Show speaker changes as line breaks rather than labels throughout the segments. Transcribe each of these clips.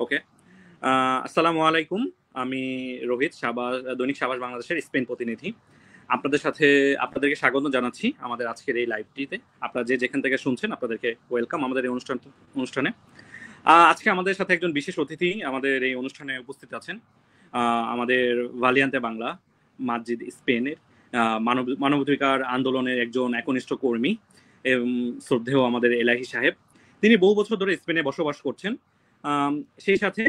ওকে। আসসালামু আলাইকুম। আমি রোহিত সাবাস, দৈনিক সাবাস বাংলাদেশের স্পেন প্রতিনিধি। আপনাদের সাথে আপনাদেরকে স্বাগত জানাচ্ছি আমাদের আজকের এই লাইভটিতে। আপনারা যে যেখান থেকে শুনছেন আপনাদেরকে ওয়েলকাম আমাদের এই অনুষ্ঠানে। আজকে আমাদের সাথে একজন বিশেষ অতিথি আমাদের এই অনুষ্ঠানে উপস্থিত আছেন। আমাদের ভালিয়ান্তে বাংলা মাদ্রিদ স্পেনের মানবাধিকার আন্দোলনের একজন একনিষ্ঠ কর্মী এবং শ্রদ্ধেয় আমাদের এলাহি সাহেব। তিনি বহু বছর ধরে স্পেনে বসবাস করছেন। সেই সাথে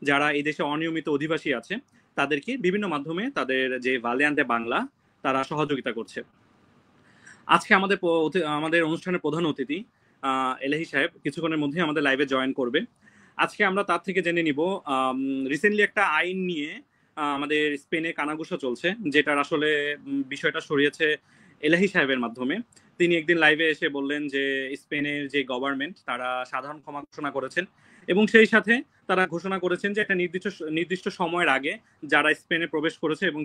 যারা এই দেশে অনিয়মিত অধিবাসী আছে তাদেরকে বিভিন্ন মাধ্যমে তাদের যে ভালিয়ান্তে বাংলা তারা সহযোগিতা করছে। আজকে আমাদের অনুষ্ঠানের প্রধান অতিথি এলাহি সাহেব কিছুক্ষণের মধ্যে আমাদের লাইভে জয়েন করবে। আজকে আমরা তার থেকে জেনে নিব রিসেন্টলি একটা আইন নিয়ে আমাদের স্পেনে কানাঘুষা চলছে, যেটার আসলে বিষয়টা সরিয়েছে এলাহি সাহেবের মাধ্যমে। তিনি একদিন লাইভে এসে বললেন যে স্পেনের যে গভর্নমেন্ট তারা সাধারণ ক্ষমা ঘোষণা করেছেন এবং সেই সাথে তারা ঘোষণা করেছেন যে একটা নির্দিষ্ট সময়ের আগে যারা স্পেনে প্রবেশ করেছে এবং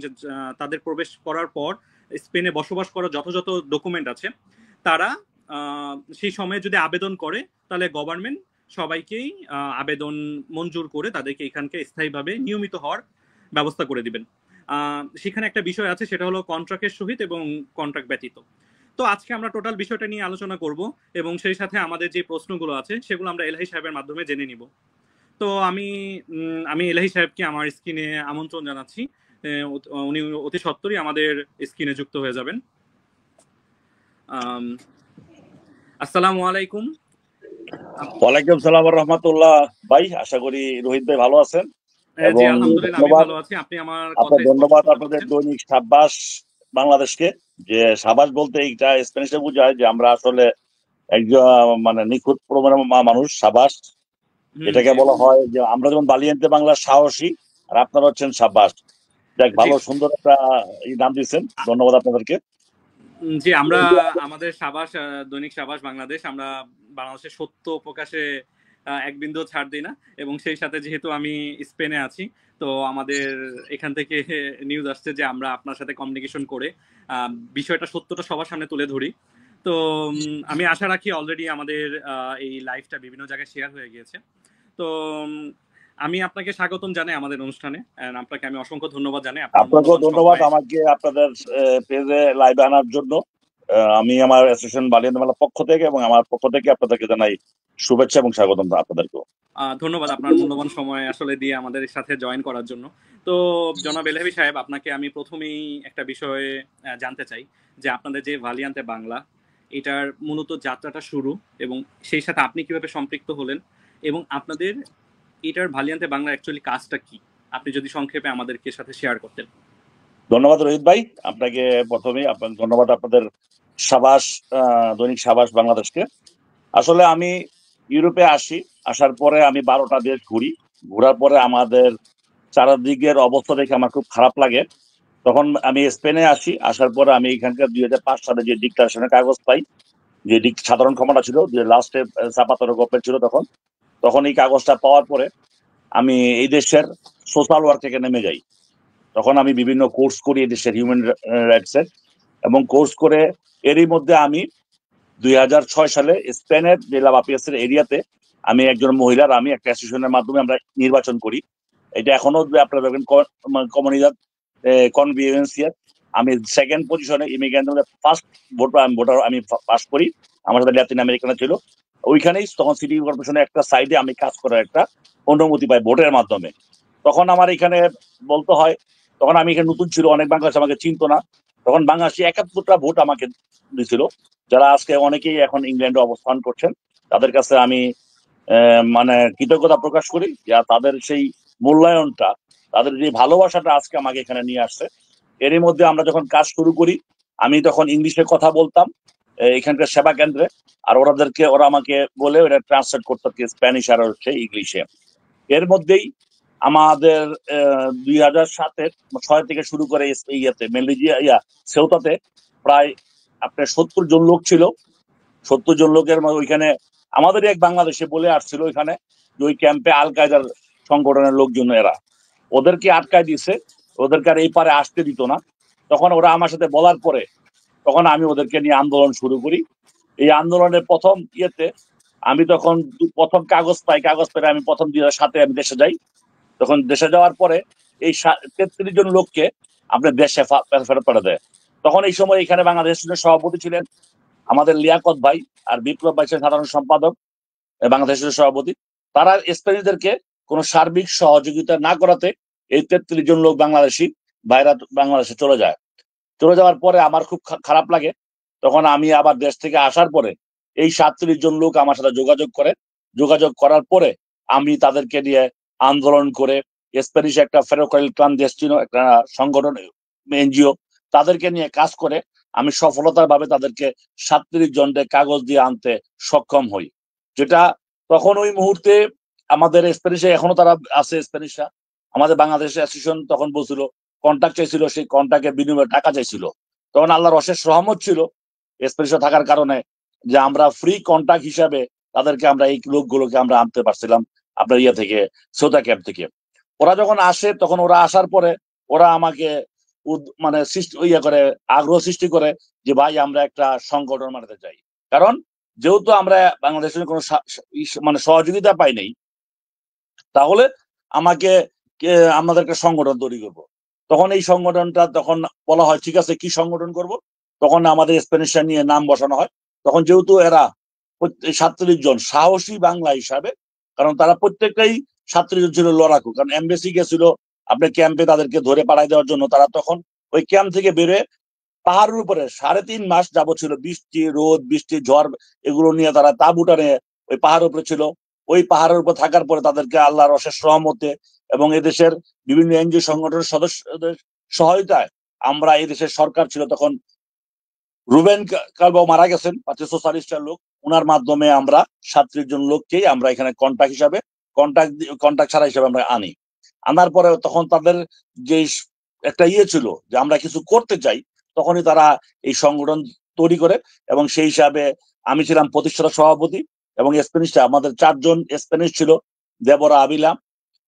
তাদের প্রবেশ করার পর স্পেনে বসবাস করার যথাযথ ডকুমেন্ট আছে তারা সেই সময়ে যদি আবেদন করে তাহলে গভর্নমেন্ট সবাইকেই আবেদন মঞ্জুর করে তাদেরকে এখানকে স্থায়ীভাবে নিয়মিত হওয়ার ব্যবস্থা করে দিবেন। সেখানে একটা বিষয় আছে, সেটা হলো কন্ট্রাক্টের সহিত এবং কন্ট্রাক্ট ব্যতীত। তো আজকে আমরা টোটাল বিষয়টা নিয়ে আলোচনা করব এবং সেই সাথে আমাদের যে প্রশ্নগুলো আছে সেগুলো আমরা এলাহি সাহেবের মাধ্যমে জেনে নিব। তো আমি এলাহি সাহেবকে আমার স্ক্রিনে আমন্ত্রণ জানাচ্ছি। উনি অতি সত্বরই আমাদের স্ক্রিনে যুক্ত হয়ে যাবেন। আসসালামু আলাইকুম।
ওয়ালাইকুম সালাম ওয়া রাহমাতুল্লাহ। ভাই, আশা করি রোহিত ভাই ভালো আছেন এবং
আলহামদুলিল্লাহ আমি ভালো আছি। আপনি আমার কথা
ধন্যবাদ আপনাদের দৈনিক সাবাস বাংলাদেশকে। যে সাবাস বলতে এইটা স্প্যানিশে বোঝায় যে আমরা আসলে একজন মানে নিখুঁত মানুষ সাবাস, এটাকে বলা হয় যে আমরা যেমন বালিয়ান্তে বাংলা সাহসী আর আপনারা হচ্ছেন সাবাস। দেখ, ভালো সুন্দর একটা নাম দিয়েছেন, ধন্যবাদ আপনাদেরকে।
জি, আমরা আমাদের সাবাস দৈনিক সাবাস বাংলাদেশ, আমরা বাংলাদেশের সত্য প্রকাশে এক বিন্দু ছাড় দিই না এবং সেই সাথে যেহেতু আমি স্পেনে আছি তো আমাদের এখান থেকে নিউজ আসছে যে আমরা আপনার সাথে কমিউনিকেশন করে বিষয়টা সত্যটা সবার সামনে তুলে ধরি। তো আমি আশা রাখি অলরেডি আমাদের এই লাইভটা বিভিন্ন জায়গায় শেয়ার হয়ে গিয়েছে। তো আমি আপনাকে স্বাগতম জানাই আমাদের অনুষ্ঠানে। আপনাকে আমি অসংখ্য ধন্যবাদ জানাই।
আপনাকেও ধন্যবাদ আমাকে আপনাদের পেজে লাইভে আনার জন্য। আমি আমার অ্যাসোসিয়েশন বালিয়ান্তে বাংলার পক্ষ থেকে এবং আমার পক্ষ থেকে আপনাদেরকে জানাই শুভেচ্ছা এবং স্বাগতম আপনাদেরকেও।
ধন্যবাদ আপনার মূল্যবান সময় আসলে দিয়ে আমাদের সাথে জয়েন করার জন্য। তো জনাব এলাহি সাহেব, আপনাকে আমি প্রথমেই একটা বিষয়ে জানতে চাই যে আপনাদের যে ভালিয়ান্তে বাংলা এটার মূলত যাত্রাটা শুরু এবং সেই সাথে আপনি কিভাবে সম্পৃক্ত হলেন এবং আপনাদের এটার ভালিয়ান্তে বাংলা অ্যাকচুয়ালি কাজটা কি, আপনি যদি সংক্ষেপে আমাদেরকে সাথে শেয়ার করতেন।
ধন্যবাদ রোহিত ভাই, আপনাকে প্রথমেই ধন্যবাদ আপনাদের সাবাস দৈনিক সাবাস বাংলাদেশকে। আসলে আমি ইউরোপে আসার পরে আমি 12টা দেশ ঘোরার পরে আমাদের চারদিকের অবস্থা দেখে আমার খুব খারাপ লাগে। তখন আমি স্পেনে আসার পরে আমি এখানকার 2005 সালে যে ডিক্লারেশনের কাগজ পাই, যে সাধারণ ক্ষমতা ছিল, যে লাস্টে চাপাতর গভর্নমেন্ট ছিল তখন এই কাগজটা পাওয়ার পরে আমি এই দেশের সোশ্যাল ওয়ার্ক থেকে নেমে যাই। তখন আমি বিভিন্ন কোর্স করি এই দেশের হিউম্যান রাইটস এর, এবং কোর্স করে এরই মধ্যে আমি 2006 সালে স্পেনের যে লাভাপিয়াসের এরিয়াতে আমি একজন মহিলার আমি একটা অ্যাসোসিয়েশনের মাধ্যমে আমরা নির্বাচন করি। এটা এখনো আপনারা দেখবেন কমিউনিদাদ কনভিভেন্সিয়ার আমি সেকেন্ড পজিশনে ইমিগ্রেন্টের ফার্স্ট ভোটার আমি পাস করি। আমার সাথে ল্যাটিন আমেরিকানা ছিল। ওইখানেই তখন সিটি কর্পোরেশনের একটা সাইডে আমি কাজ করার একটা অনুমতি পাই ভোটের মাধ্যমে। তখন আমার এখানে বলতে হয়, তখন আমি এখানে নতুন ছিল, অনেক বাংলাদেশ আমাকে চিনতো না। তখন বাংলাদেশি 71টা ভোট আমাকে দিয়েছিল, যারা আজকে অনেকেই এখন ইংল্যান্ডে অবস্থান করছেন। তাদের কাছে আমি মানে কৃতজ্ঞতা প্রকাশ করি যে তাদের সেই মূল্যায়নটা, তাদের যে ভালোবাসাটা আজকে আমাকে এখানে নিয়ে আসছে। এরই মধ্যে আমরা যখন কাজ শুরু করি আমি তখন ইংলিশে কথা বলতাম এখানকার সেবা কেন্দ্রে, আর ওরা আমাকে বলে ওটা ট্রান্সলেট করতে স্প্যানিশ আর হচ্ছে ইংলিশে। এর মধ্যেই আমাদের 2007-6 থেকে শুরু করে ইয়েতে সেউতাতে প্রায় আপনার 70 জন লোক ছিল। 70 জন লোকের ওইখানে আমাদের এক বাংলাদেশে বলে আসছিল ওইখানে যে ওই ক্যাম্পে আল কায়দার সংগঠনের লোকজন, এরা ওদেরকে আটকায় দিছে, ওদেরকে আর এই পারে আসতে দিত না। তখন ওরা আমার সাথে বলার পরে তখন আমি ওদেরকে নিয়ে আন্দোলন শুরু করি। এই আন্দোলনের প্রথম ইয়েতে আমি তখন প্রথম কাগজ পাই, কাগজ পেয়ে আমি প্রথম 2007-এ আমি দেশে যাই। তখন দেশে যাওয়ার পরে এই 33 জন লোককে আপনার দেশে ফেরত পাঠা দেয়। তখন এই সময় এখানে বাংলাদেশের সভাপতি ছিলেন আমাদের লিয়াকত ভাই, আর বিপ্লব ভাই ছিলেন সাধারণ সম্পাদক বাংলাদেশের সভাপতি। তারা স্পেনীয়দেরকে কোনো সার্বিক সহযোগিতা না করাতে এই 33 জন লোক বাংলাদেশি ভাইরা বাংলাদেশে চলে যায়। চলে যাওয়ার পরে আমার খুব খারাপ লাগে। তখন আমি আবার দেশ থেকে আসার পরে এই 37 জন লোক আমার সাথে যোগাযোগ করে, যোগাযোগ করার পরে আমি তাদেরকে নিয়ে আন্দোলন করে স্প্যানিশ একটা ফেরোকাইল ক্লান্ডেস্টিনো একটা সংগঠন, এনজিও, তাদেরকে নিয়ে কাজ করে আমি সফলতার ভাবে তাদেরকে 37 জনকে কাগজ দিয়ে আনতে সক্ষম হই। যেটা তখন ওই মুহূর্তে আমাদের স্প্যানিশে এখনো তারা আছে, স্প্যানিশরা আমাদের বাংলাদেশের অ্যাসোসিয়েশন তখন বলছিল কন্ট্রাক্ট চাইছিল, সেই কন্ট্রাক্টের বিনিময়ে টাকা চাইছিল। তখন আল্লাহর অশেষ রহমত ছিল স্পেশাল থাকার কারণে যে আমরা ফ্রি কন্ট্রাক্ট হিসাবে তাদেরকে আমরা এই লোকগুলোকে আমরা আনতে পারছিলাম আপনার ইয়ে থেকে, সোতা ক্যাম্প থেকে। ওরা যখন আসে তখন ওরা আসার পরে ওরা আমাকে মানে ইয়ে করে আগ্রহ সৃষ্টি করে যে ভাই আমরা একটা সংগঠন বানাতে চাই। কারণ যেহেতু আমরা বাংলাদেশের কোনো মানে সহযোগিতা পাই নাই, তাহলে আমাকে আমাদের একটা সংগঠন তৈরি করবো। তখন এই সংগঠনটা তখন বলা হয় ঠিক আছে কি সংগঠন করব। তখন আমাদের স্প্যানিশরা নিয়ে নাম বসানো হয়। তখন যেহেতু এরা 37 জন সাহসী বাংলা হিসাবে, কারণ তারা প্রত্যেকটাই 37 জন ছিল লড়াকু, কারণ এমবেসি গেছিল আপনার ক্যাম্পে তাদেরকে ধরে পাঠাই দেওয়ার জন্য। তারা তখন ওই ক্যাম্প থেকে বেরোয় পাহাড়ের উপরে 3.5 মাস যাবত ছিল, বৃষ্টি রোদ বৃষ্টি ঝড় এগুলো নিয়ে তারা তাঁবুটা নিয়ে ওই পাহাড়ের উপরে ছিল। ওই পাহাড়ের উপর থাকার পরে তাদেরকে আল্লাহর অশেষ রহমতে এবং এদেশের বিভিন্ন এনজিও সংগঠনের সদস্যদের সহায়তায় আমরা এই দেশের সরকার ছিল তখন, রুবেন কালবাও মারা গেছেন, পাঁচশো সোশ্যালিস্টের লোক, ওনার মাধ্যমে আমরা 37 জন লোককেই আমরা এখানে কন্ট্রাক্ট হিসাবে কন্ট্রাক্ট ছাড়া হিসাবে আমরা আনি। আনার পরে তখন তাদের যে একটা ইয়ে ছিল যে আমরা কিছু করতে চাই, তখনই তারা এই সংগঠন তৈরি করে। এবং সেই হিসাবে আমি ছিলাম প্রতিষ্ঠাতা সভাপতি এবং স্প্যানিশটা আমাদের 4 জন স্প্যানিশ ছিল, দেবরা আবিলা,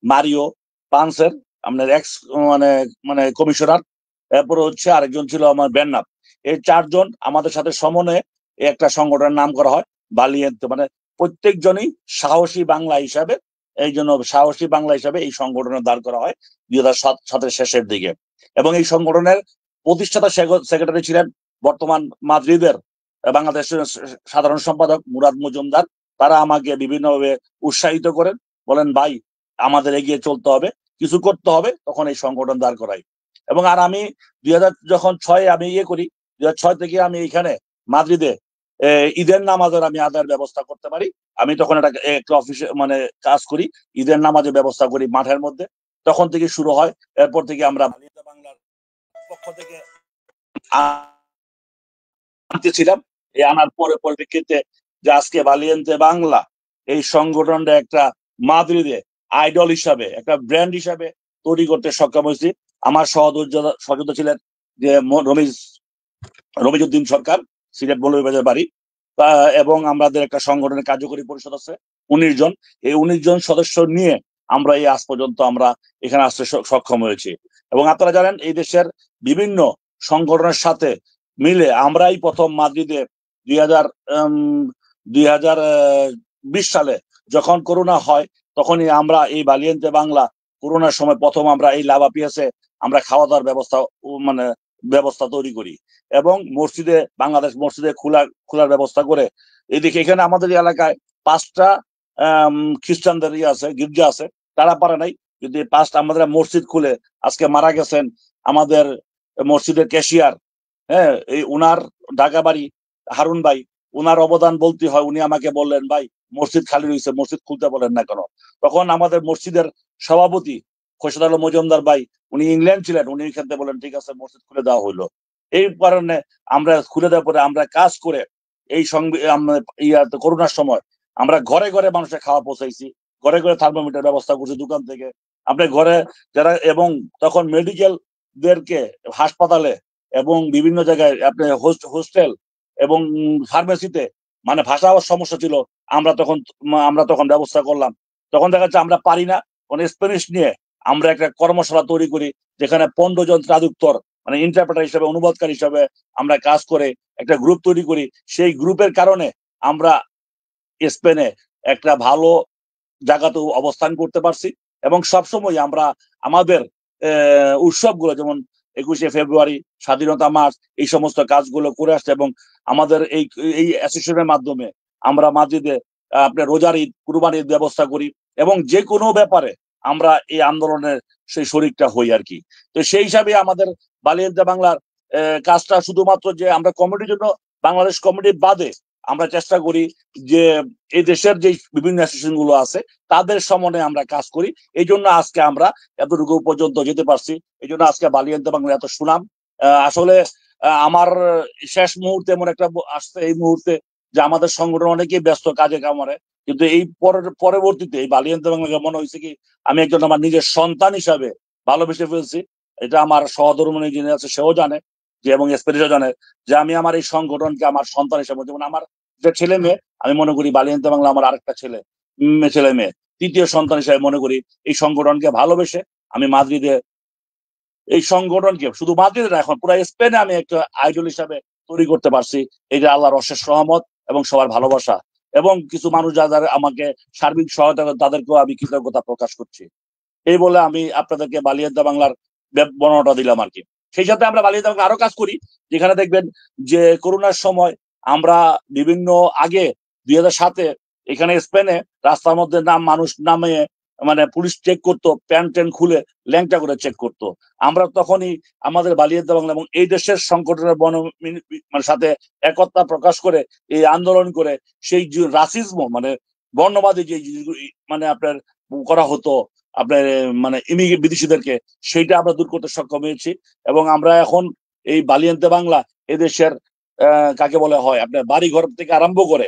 মারিও পান্সের আপনার এক্স মানে মানে কমিশনার, এরপরে হচ্ছে আরেকজন ছিল আমার বেন্নাপ। এই 4 জন আমাদের সাথে সমন্বয়ে একটা সংগঠনের নাম করা হয় বালিয়েন্তে, মানে প্রত্যেকজনই সাহসী বাংলা হিসাবে, এই জন্য সাহসী বাংলা হিসাবে এই সংগঠনের দাঁড় করা হয় 2007 শেষের দিকে। এবং এই সংগঠনের প্রতিষ্ঠাতা সেক্রেটারি ছিলেন বর্তমান মাদ্রিদের বাংলাদেশের সাধারণ সম্পাদক মুরাদ মজুমদার। তারা আমাকে বিভিন্নভাবে উৎসাহিত করেন, বলেন ভাই আমাদের এগিয়ে চলতে হবে, কিছু করতে হবে, তখন এই সংগঠন দাঁড় করাই। এবং আর আমি 2006 আমি ইয়ে করি, 2006 থেকে আমি এখানে মাদ্রিদে ঈদের নামাজের আমি আদায়ের ব্যবস্থা করতে পারি। আমি তখন একটা অফিসে মানে কাজ করি, ঈদের নামাজের ব্যবস্থা করি মাঠের মধ্যে। তখন থেকে শুরু হয়। এরপর থেকে আমরা বাংলার পক্ষ থেকে আনতেছিলাম। এই আনার পরে পরিপ্রেক্ষিতে যে আজকে ভালিয়েন্তে বাংলা এই সংগঠনটা একটা মাদ্রিদে আইডল হিসাবে একটা ব্র্যান্ড হিসাবে তৈরি করতে সক্ষম হয়েছি। আমার সহযোদ্ধা ছিলেন যে রমিজউদ্দিন সরকার, সিলেট মৌলভীবাজার বাড়ি, এবং আমাদের একটা সংগঠনের কার্যকরী পরিষদ আছে 19 জন। এই 19 জন সদস্য নিয়ে আমরা এই আজ পর্যন্ত আমরা এখানে আসতে সক্ষম হয়েছি। এবং আপনারা জানেন এই দেশের বিভিন্ন সংগঠনের সাথে মিলে আমরাই প্রথম মাদ্রিদে 2020 সালে যখন করোনা হয়, তখনই আমরা এই ভালিয়েন্তে বাংলা করোনার সময় প্রথম আমরা এই লাভা পিয়াসে আমরা খাওয়া দাওয়ার ব্যবস্থা তৈরি করি। এবং মসজিদে বাংলাদেশ মসজিদে খোলার ব্যবস্থা করে। এদিকে এখানে আমাদের এলাকায় 5টা খ্রিস্টানদের ইয়ে আছে, গির্জা আছে, তারা পারে নাই। যদি 5টা আমাদের মসজিদ খুলে, আজকে মারা গেছেন আমাদের মসজিদের ক্যাশিয়ার, হ্যাঁ, এই উনার ঢাকা বাড়ি হারুন ভাই, উনার অবদান বলতে হয়। উনি আমাকে বললেন ভাই মসজিদ খালি রয়েছে, মসজিদ খুলতে বলেন না কেন। তখন আমাদের মসজিদের সভাপতি খোরশেদ আলম মজুমদার ভাই, উনি ইংল্যান্ড ছিলেন, উনি এখানে বলেন ঠিক আছে মসজিদ খুলে দেওয়া হইলো। এই কারণে আমরা খুলে দেওয়ার পরে আমরা কাজ করে এই করোনার সময় আমরা ঘরে ঘরে মানুষের খাওয়া পৌঁছাইছি, ঘরে ঘরে থার্মোমিটার ব্যবস্থা করছি দোকান থেকে আপনার ঘরে যারা, এবং তখন মেডিকেল দেরকে হাসপাতালে এবং বিভিন্ন জায়গায় আপনি হোস্টেল এবং ফার্মেসিতে মানে ভাষা সমস্যা ছিল, আমরা তখন ব্যবস্থা করলাম। তখন দেখা যাচ্ছে আমরা পারি না, স্প্যানিশ নিয়ে আমরা একটা কর্মশালা তৈরি করি, যেখানে 15 জন ট্রাদুক্টর মানে ইন্টারপ্রেটার হিসাবে, অনুবাদকারী হিসাবে আমরা কাজ করে একটা গ্রুপ তৈরি করি। সেই গ্রুপের কারণে আমরা স্পেনে একটা ভালো জায়গাতে অবস্থান করতে পারছি, এবং সবসময় আমরা আমাদের উৎসবগুলো, যেমন 21শে ফেব্রুয়ারি, স্বাধীনতা মার্চ, এই সমস্ত কাজগুলো করে আসছে। এবং আমাদের এই এই অ্যাসোসিয়েশনের মাধ্যমে আমরা মাদ্রিদে আপনার রোজার ঈদ, কুরবান ঈদ ব্যবস্থা করি, এবং যে কোনো ব্যাপারে আমরা এই আন্দোলনের সেই শরিকটা হই আর কি। তো সেই হিসাবে আমাদের বালিয়ান্তে বাংলার কাজটা শুধুমাত্র যে আমরা কমিটির জন্য, বাংলাদেশ কমিটি বাদে আমরা চেষ্টা করি যে এই দেশের যে বিভিন্ন অ্যাসোসিয়েশন গুলো আছে তাদের সমন্বয়ে আমরা কাজ করি। এই জন্য আজকে আমরা এতটুকু পর্যন্ত যেতে পারছি। এই জন্য আজকে বালিয়ান্তে বাংলা এত সুনাম। আসলে আমার শেষ মুহূর্তে এমন একটা আসছে এই মুহূর্তে যে আমাদের সংগঠন অনেকেই ব্যস্ত কাজে কামড়ে, কিন্তু এই পরবর্তীতে এই বালিয়ান্তে বাংলাকে মনে হয়েছে কি আমি একজন আমার নিজের সন্তান হিসাবে ভালোবেসে ফেলছি। এটা আমার সহধর্মী যিনি আছে সেও জানে, যে এবং স্পেরিসও জানে যে আমি আমার এই সংগঠনকে আমার সন্তান হিসাবে, যেমন আমার যে ছেলে মেয়ে, আমি মনে করি বালিয়ান্তে বাংলা আমার আরেকটা ছেলে মেয়ে, তৃতীয় সন্তান হিসাবে মনে করি। এই সংগঠনকে ভালোবেসে আমি মাদ্রিদে এই সংগঠনকে শুধু মাদ্রিদে না, এখন পুরো স্পেনে আমি একটা আইডল হিসাবে তৈরি করতে পারছি। এটা আল্লাহর অশেষ রহমত এবং সবার ভালোবাসা, এবং কিছু মানুষ যারা আমাকে সার্বিক সহায়তা করে তাদেরকেও আমি কৃতজ্ঞতা প্রকাশ করছি। এই বলে আমি আপনাদেরকে বালিয়াদ্দা বাংলার বর্ণনাটা দিলাম আর কি। সেই সাথে আমরা বালিয়াদ্দা বাংলা আরো কাজ করি, যেখানে দেখবেন যে করোনার সময় আমরা বিভিন্ন আগে 2007-এ এখানে স্পেনে রাস্তার মধ্যে মানুষ নামে, মানে পুলিশ চেক করতো, প্যান্ট ট্যান্ট খুলে ল্যাংটা করে চেক করতো। আমরা তখনই আমাদের বালিয়াদ্দা বাংলা এবং এই দেশের সংগঠনের মানে সাথে একতা প্রকাশ করে এই আন্দোলন করে সেই যে রাসিজম, মানে বর্ণবাদী যে মানে আপনার করা হতো আপনার মানে বিদেশিদেরকে, সেইটা আমরা দূর করতে সক্ষম হয়েছি। এবং আমরা এখন এই বালিয়ান্তে বাংলা এদেশের কাকে বলা হয় আপনার বাড়ি ঘর থেকে আরম্ভ করে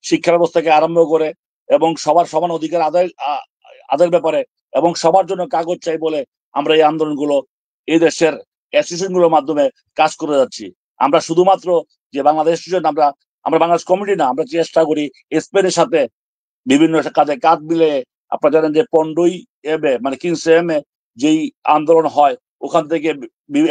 শিক্ষা ব্যবস্থা থেকে আরম্ভ করে এবং সবার সমান অধিকার আদায়ের ব্যাপারে এবং সবার জন্য কাগজ চাই বলে আমরা এই আন্দোলনগুলো এই দেশের অ্যাসোসিয়েশন গুলোর মাধ্যমে কাজ করে যাচ্ছি। আমরা শুধুমাত্র যে বাংলাদেশ আমরা আমরা বাংলাদেশ কমিটি না, আমরা চেষ্টা করি স্পেনের সাথে বিভিন্ন কাজে কাজ মিলে। আপনারা জানেন যে 15 মানে 15 যেই আন্দোলন হয় ওখান থেকে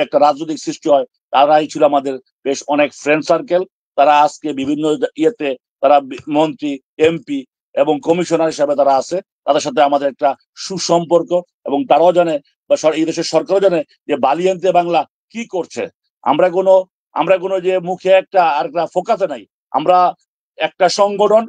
একটা রাজনৈতিক সৃষ্টি হয়। তারাই ছিল আমাদের বেশ অনেক ফ্রেন্ড সার্কেল। তারা আজকে বিভিন্ন ইয়েতে তারা মন্ত্রী, এমপি এবং কমিশনার হিসাবে তারা আছে। তাদের সাথে আমাদের একটা সুসম্পর্ক, এবং তারাও জানে বা এই দেশের সরকারও জানে যে বালিয়ান্তে বাংলা কি করছে। আমরা কোনো যে মুখে একটা আর একটা ফোকাসে নাই, আমরা একটা সংগঠন,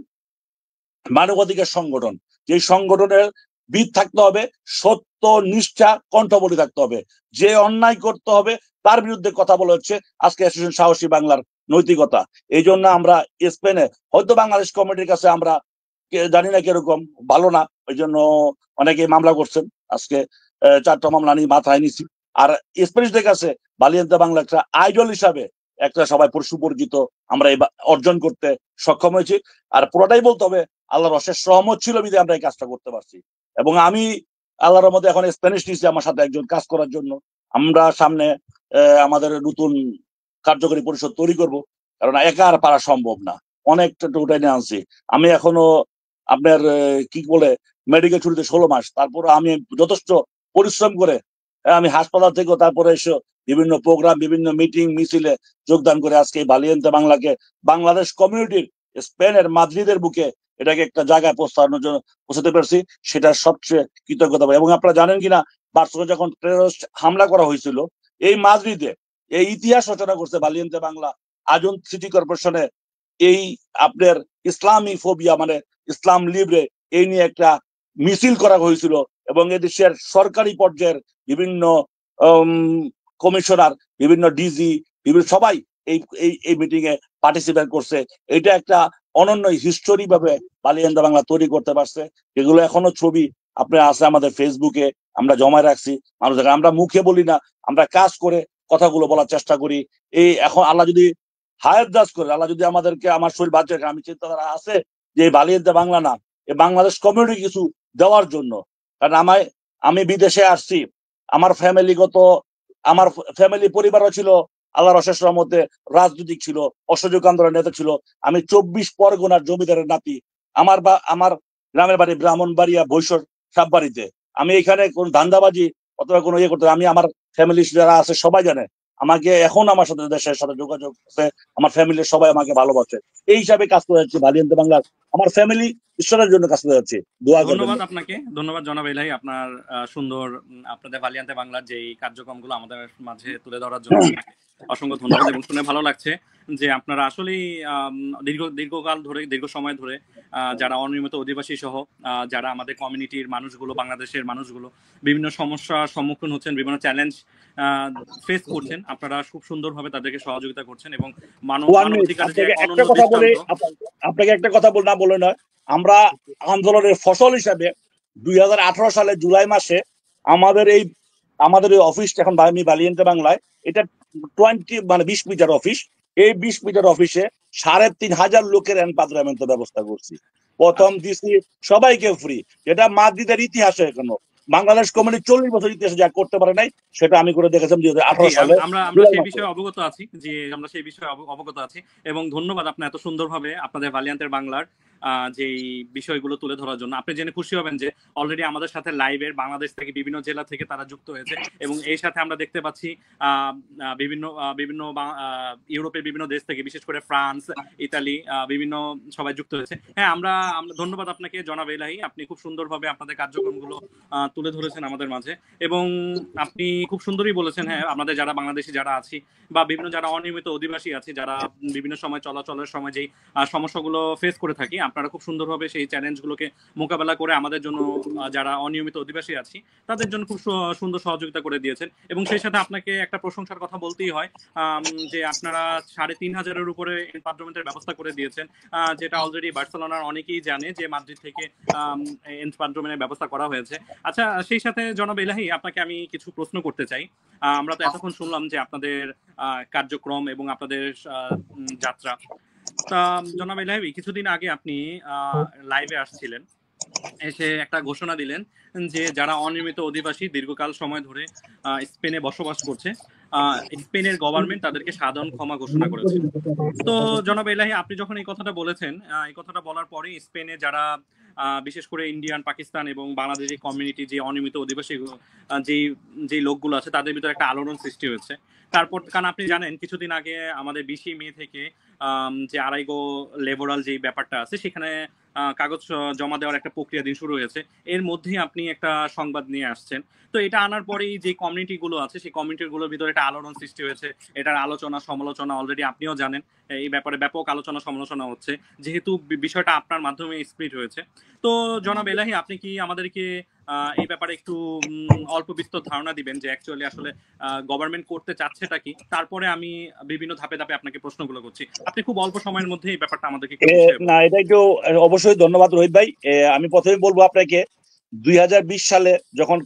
মানবাধিকার সংগঠন। যে সংগঠনের বিদ থাকতে হবে, সত্য নিষ্ঠা কণ্ঠবলী থাকতে হবে, যে অন্যায় করতে হবে তার বিরুদ্ধে কথা বলা হচ্ছে আজকে অ্যাসোসিয়েশন সাহসী বাংলার নৈতিকতা। এই জন্য আমরা স্পেনে হয়তো বাংলাদেশ কমিটির কাছে আমরা জানি না কিরকম, ভালো না, ওই জন্য অনেকে মামলা করছেন। আজকে 4টা মামলা নিয়ে মাথায় নিছি। আর স্পেনিশদের কাছে বালিয়ান্তে বাংলা একটা আইডল হিসাবে একটা সবাই সুপরিচিত আমরা অর্জন করতে সক্ষম হয়েছি। আর পুরোটাই বলতে হবে আল্লাহর অশেষ রহমত ছিল বিধে আমরা এই কাজটা করতে পারছি। এবং আমি আল্লাহর রহমতে এখন স্প্যানিশ নিয়েছি আমার সাথে একজন কাজ করার জন্য। আমরা সামনে আমাদের নতুন কার্যকরী পরিষদ তৈরি করব, কারণ একা আর পারা সম্ভব না, অনেকটা উঠাই নিয়ে আনছি। আমি এখনো আপনার কি বলে মেডিকেল ছুটিতে 16 মাস, তারপর আমি যথেষ্ট পরিশ্রম করে আমি হাসপাতাল থেকে তারপরে এসে বিভিন্ন প্রোগ্রাম, বিভিন্ন মিটিং মিছিলে যোগদান করে আজকে এই বালিয়ান্তে বাংলাকে বাংলাদেশ কমিউনিটির স্পেনের মাদ্রিদের বুকে এটাকে একটা জায়গায় পৌঁছানোর জন্য পৌঁছাতে পারছি, সেটা সবচেয়ে কৃতজ্ঞতা। এবং আপনারা জানেন কিনা, বার্সেলোনা যখন টেররিস্ট হামলা করা হয়েছিল এই মাদ্রিদে, এই ইতিহাস রচনা করছে বালিয়ান্তে বাংলা আজুন সিটি কর্পোরেশনে। এই আপনার ইসলামী ফোবিয়া মানে ইসলাম লিব্রে এই নিয়ে একটা মিছিল করা হয়েছিল, এবং এদেশের সরকারি পর্যায়ের বিভিন্ন কমিশনার, বিভিন্ন ডিজি, বিভিন্ন সবাই এই এই মিটিং এ পার্টিসিপেট করছে। এটা একটা অনন্য হিস্টোরি ভাবে বালিয়ান্তে বাংলা তৈরি করতে পারছে, যেগুলো এখনো ছবি আপনার আছে আমাদের ফেসবুকে, আমরা জমায় রাখছি। মানুষ আমরা মুখে বলি না, আমরা কাজ করে কথাগুলো বলার চেষ্টা করি। এই এখন আল্লাহ যদি হায়াত দাস করে, আল্লাহ যদি আমাদেরকে, আমার শরীর বাচ্চা, আমি চিন্তাধারা আছে যে বালিয়ান্তে বাংলা না, এই বাংলাদেশ কমিউনিটি কিছু দেওয়ার জন্য। কারণ আমি বিদেশে আসছি, আমার আমার ফ্যামিলি পরিবারও ছিল আল্লাহর অশেষ রহমতে রাজনৈতিক ছিল, অসহযোগ আন্দোলনের নেতা ছিল। আমি 24 পরগনার জমিদারের নাতি। আমার গ্রামের বাড়ি ব্রাহ্মণবাড়িয়া বৈশর সাববাড়িতে। আমি এখানে কোন ধান্দাবাজি অথবা কোনো ইয়ে করতে, আমি আমার ফ্যামিলি যারা আছে সবাই জানে আমাকে এখন আমার সাথে দেশের সাথে যোগাযোগ আছে, আমার ফ্যামিলির সবাই আমাকে ভালোবাসে, এই হিসাবে কাজ করে যাচ্ছি ভালিয়েন্তে বাংলার। আমার ফ্যামিলি ঈশ্বরের জন্য কাজ করে যাচ্ছে, দোয়া করবেন।
ধন্যবাদ আপনাকে, ধন্যবাদ জনাব এলাহি, আপনার সুন্দর আপনাদের ভালিয়ান্তে বাংলার যেই কার্যক্রমগুলো আমাদের মাঝে তুলে ধরার জন্য আপনাকে অসংখ্য ধন্যবাদ। এবং শুনে ভালো লাগছে যে আপনারা আসলেই দীর্ঘকাল ধরে, দীর্ঘ সময় ধরে যারা অনিয়মিত অধিবাসী সহ যারা আমাদের কমিউনিটির মানুষগুলো, বাংলাদেশের মানুষগুলো বিভিন্ন সমস্যার সম্মুখীন হচ্ছেন, বিভিন্ন চ্যালেঞ্জ ফেস করছেন, আপনারা খুব সুন্দরভাবে তাদেরকে সহযোগিতা করছেন এবং মানবাধিকারের যে অনন্য দৃষ্টান্ত।
আপনাকে একটা কথা না বলে নয়, আমরা আন্দোলনের ফসল হিসাবে 2018 সালে জুলাই মাসে আমাদের এই অফিসটা এখন আমি ভালিয়েন্তে বাংলায়, এটা 20 মিটার অফিস। এই 20 মিটার অফিসে 3,500 লোকের এনপাদ্রামেন্ট ব্যবস্থা করছি, প্রথম দিছি সবাইকে ফ্রি, যেটা মাদ্রিদের ইতিহাসে এখনো বাংলাদেশ কমিউনিটি 40 বছর ইতিহাসে যা করতে পারে নাই, সেটা আমি করে দেখেছিলাম 2018 সালে।
আমরা সেই বিষয়ে অবগত আছি, যে আমরা সেই বিষয়ে অবগত আছি এবং ধন্যবাদ আপনার এত সুন্দরভাবে আপনাদের ভালিয়ান্তের বাংলার যেই বিষয়গুলো তুলে ধরার জন্য। আপনি জেনে খুশি হবেন যে অলরেডি আমাদের সাথে লাইভের বাংলাদেশ থেকে বিভিন্ন জেলা থেকে তারা যুক্ত হয়েছে এবং এর সাথে আমরা দেখতে পাচ্ছি বিভিন্ন বিভিন্ন ইউরোপের বিভিন্ন দেশ থেকে, বিশেষ করে ফ্রান্স, ইতালি, বিভিন্ন সবাই যুক্ত হয়েছে। হ্যাঁ, আমরা ধন্যবাদ আপনাকে জনাব এলাহি, আপনি খুব সুন্দরভাবে আপনাদের কার্যক্রমগুলো তুলে ধরেছেন আমাদের মাঝে এবং আপনি খুব সুন্দরই বলেছেন। হ্যাঁ, আমাদের যারা বাংলাদেশি যারা আছি বা বিভিন্ন যারা অনিয়মিত অধিবাসী আছে, যারা বিভিন্ন সময় চলাচলের সময় যেই সমস্যাগুলো ফেস করে থাকি, আপনারা খুব সুন্দরভাবে সেই চ্যালেঞ্জগুলোকে মোকাবেলা করে আমাদের জন্য, যারা অনিয়মিত অধিবাসী আছি তাদের জন্য খুব সুন্দর সহযোগিতা করে দিয়েছেন। এবং সেই সাথে আপনাকে একটা প্রশংসার কথা বলতেই হয় যে আপনারা 3,500-এর উপরে এনপার্টমেন্টের ব্যবস্থা করে দিয়েছেন, যেটা অলরেডি বার্সেলোনার অনেকেই জানে যে মাদ্রিদ থেকে এনপার্টমেন্টের ব্যবস্থা করা হয়েছে। আচ্ছা, সেই সাথে জনাব এলাহি আপনাকে আমি কিছু প্রশ্ন করতে চাই। আমরা তো এতক্ষণ শুনলাম যে আপনাদের কার্যক্রম এবং আপনাদের যাত্রা। তা জনাব এলাহি, কিছুদিন আগে আপনি লাইভে আসছিলেন, এসে একটা ঘোষণা দিলেন যে যারা অনিয়মিত অধিবাসী দীর্ঘকাল সময় ধরে স্পেনে বসবাস করছে, স্পেনের গভর্নমেন্ট তাদেরকে সাধারণ ক্ষমা ঘোষণা করেছে। তো জনাব এলাহি, আপনি যখন এই কথাটা বলেছেন, এই কথাটা বলার পরে স্পেনে যারা বিশেষ করে ইন্ডিয়ান, পাকিস্তান এবং বাংলাদেশি কমিউনিটি, যে অনিয়মিত অধিবাসী যে লোকগুলো আছে, তাদের ভিতরে একটা আলোড়ন সৃষ্টি হয়েছে। তারপর, কারণ আপনি জানেন কিছুদিন আগে আমাদের 20 মে থেকে যে আরাইগো লেবোরাল যে ব্যাপারটা আছে, সেখানে কাগজ জমা দেওয়ার একটা প্রক্রিয়া দিন শুরু হয়েছে। এর মধ্যেই আপনি একটা সংবাদ নিয়ে আসছেন। তো এটা আনার পরেই যে কমিউনিটি গুলো আছে, সেই কমিউনিটি গুলোর ভিতরে একটা আলোড়ন সৃষ্টি হয়েছে। এটার আলোচনা সমালোচনা অলরেডি আপনিও জানেন, এই ব্যাপারে ব্যাপক আলোচনা সমালোচনা হচ্ছে, যেহেতু বিষয়টা আপনার মাধ্যমে স্প্লিট হয়েছে। তো জনাব এলাহি, আপনি কি আমাদেরকে এই ব্যাপারে একটু অল্প বিস্তর ধারণা দিবেন যে অ্যাকচুয়ালি আসলে গভর্নমেন্ট করতে চাচ্ছেটা কি? তারপরে আমি বিভিন্ন ধাপে ধাপে আপনাকে প্রশ্নগুলো করছি, আপনি খুব অল্প সময়ের মধ্যে এই ব্যাপারটা আমাদেরকে
না, এটা একটু অবশ্যই ধন্যবাদ রোহিত ভাই। আমি প্রথমে বলবো আপনাকে, 2020 সালে যখন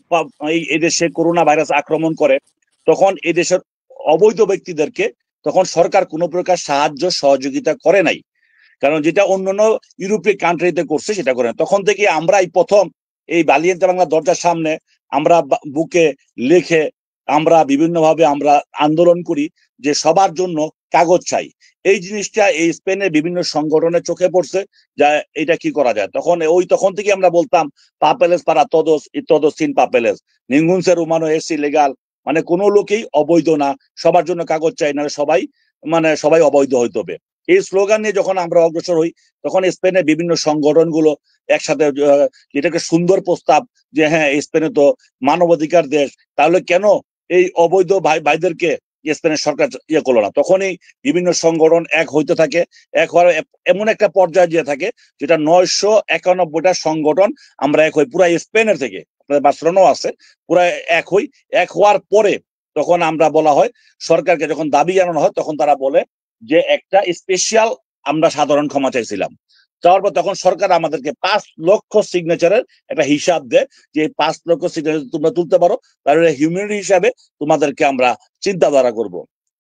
এই দেশে করোনা ভাইরাস আক্রমণ করে, তখন এই দেশের অবৈধ ব্যক্তিদেরকে তখন সরকার কোনো প্রকার সাহায্য সহযোগিতা করে নাই, কারণ যেটা অন্যান্য ইউরোপীয় কান্ট্রিতে করছে সেটা করে। তখন থেকে আমরা এই প্রথম এই ভালিয়েন্তে বাংলা দরজার সামনে আমরা বুকে লিখে আমরা বিভিন্নভাবে আমরা আন্দোলন করি যে সবার জন্য কাগজ চাই। এই জিনিসটা এই স্পেনের বিভিন্ন সংগঠনের চোখে পড়ছে, যা এটা কি করা যায়। তখন থেকে আমরা বলতাম পাপেলেস পারা todos y todos sin papeles, ningún ser humano es ilegal, মানে কোনো লোকেই অবৈধ না, সবার জন্য কাগজ চাই, না সবাই অবৈধ হইতে হবে। এই স্লোগান নিয়ে যখন আমরা অগ্রসর হই, তখন স্পেনের বিভিন্ন সংগঠনগুলো একসাথে, যেটাকে সুন্দর প্রস্তাব যে হ্যাঁ, স্পেনে তো মানবাধিকার দেশ, তাহলে কেন এই অবৈধ ভাইদেরকে স্পেনের সরকার ইয়ে করলো না। তখনই বিভিন্ন সংগঠন এক হইতে থাকে, এক হওয়ার এমন একটা পর্যায়ে গিয়ে থাকে যেটা 991টা সংগঠন আমরা এক হই পুরা স্পেনের থেকে, বার্সেলোনাও আছে, পুরা এক হই। এক হওয়ার পরে তখন আমরা বলা হয়, সরকারকে যখন দাবি জানানো হয়, তখন তারা বলে যে একটা স্পেশাল আমরা সাধারণ ক্ষমা চাইছিলাম। যাওয়ার পর তখন সরকার আমাদেরকে 5 লক্ষ সিগনেচারের একটা হিসাব দেয়, যে 5 লক্ষ সিগনেচার তোমরা তুলতে পারো, তাহলে হিউম্যানিটি হিসাবে তোমাদেরকে আমরা চিন্তাধারা করব।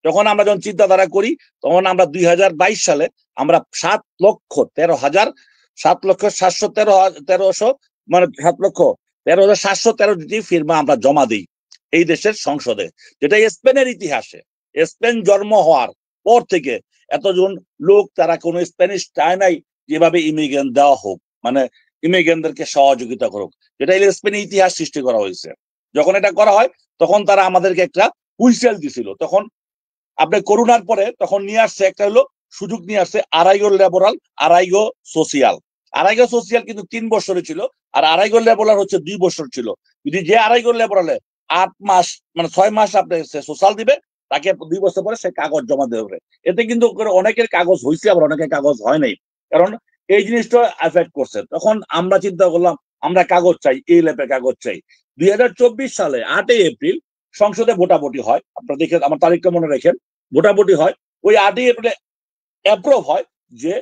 যখন আমরা যখন চিন্তাধারা করি, তখন আমরা 2022 সালে আমরা 7,713,713 ফিরমা আমরা জমা দিই এই দেশের সংসদে, যেটা স্পেনের ইতিহাসে, স্পেন জন্ম হওয়ার পর থেকে এতজন লোক তারা কোনো স্প্যানিশ চায় নাই যেভাবে ইমিগ্রেন্ট দেওয়া হোক, মানে ইমিগ্রেন্টদেরকে সহযোগিতা করুক, যেটা স্পেনের ইতিহাস সৃষ্টি করা হয়েছে। যখন এটা করা হয়, তখন তারা আমাদেরকে একটা হুইসেল দিছিল। তখন আপনি করোনার পরে তখন নিয়ে আসছে একটা হলো সুযোগ নিয়ে আসছে আড়াইগো লেবরাল, আড়াইগো সোশিয়াল। আড়াইগো সোশিয়াল কিন্তু 3 বছরের ছিল, আর আড়াইগো লেবরাল হচ্ছে 2 বছর ছিল। যদি যে আড়াইগো লেবরালে 8 মাস মানে 6 মাস আপনি সোশ্যাল দিবে, তাকে 2 বছর পরে সে কাগজ জমা দেবে। এতে কিন্তু অনেকের কাগজ হয়েছে, আবার অনেকের কাগজ হয় নাই, কারণ এই জিনিসটা এফেক্ট করছে। তখন আমরা চিন্তা করলাম আমরা কাগজ চাই, এই লেপের কাগজ চাই। 2024 সালে 8 এপ্রিল সংসদে ভোটাভুটি হয়, আপনারা দেখে আমার তারিখটা মনে রাখেন, ভোটাভুটি হয়। ওই 8 এপ্রিলে অ্যাপ্রুভ হয় যে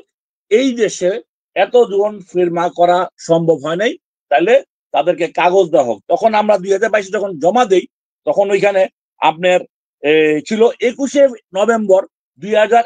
এই দেশে এত জন ফিরমা করা সম্ভব হয় নাই, তাহলে তাদেরকে কাগজ দেওয়া হোক। তখন আমরা 2022 যখন জমা দেই, তখন ওইখানে আপনার ছিল 21শে নভেম্বর 2000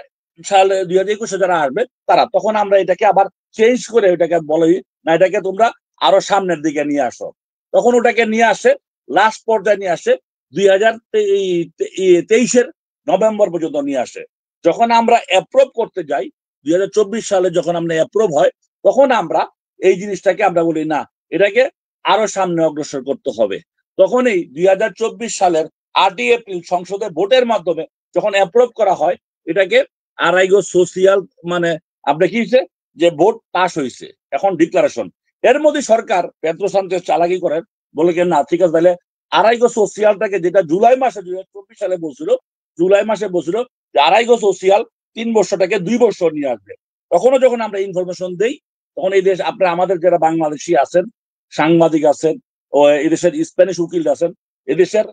সালে, 2021 যারা আসবে তারা, তখন আমরা এটাকে আবার চেঞ্জ করে ওইটাকে বলি না, এটাকে তোমরা আরো সামনের দিকে নিয়ে আসো। তখন ওটাকে নিয়ে আসে, লাস্ট পর্যায়ে নিয়ে আসে 2023 নভেম্বর পর্যন্ত নিয়ে আসে। যখন আমরা অ্যাপ্রুভ করতে যাই 2024 সালে, যখন আমরা অ্যাপ্রুভ হয়, তখন আমরা এই জিনিসটাকে আমরা বলি না, এটাকে আরো সামনে অগ্রসর করতে হবে। তখন এই 2024 সালের 8 এপ্রিল সংসদে ভোটের মাধ্যমে যখন অ্যাপ্রুভ করা হয়, এটাকে আড়াইগো সোশিয়াল মানে আপনি কি হয়েছে যে ভোট পাস হয়েছে, এখন ডিক্লারেশন। এর মধ্যে সরকার পেদ্রো সানচেজ চালাকি করেন, বলে না ঠিক আছে তাহলে আড়াইগো সোশিয়ালটাকে, যেটা জুলাই মাসে 2024 সালে বলছিল, জুলাই মাসে বলছিল যে আড়াইগো সোশিয়াল 3 বছরটাকে 2 বছর নিয়ে আসবে। তখনও যখন আমরা ইনফরমেশন দেই, তখন এই দেশ আপনারা আমাদের যারা বাংলাদেশি আছেন, সাংবাদিক আছেন, ও এদেশের স্প্যানিশ উকিল আছেন, এদেশের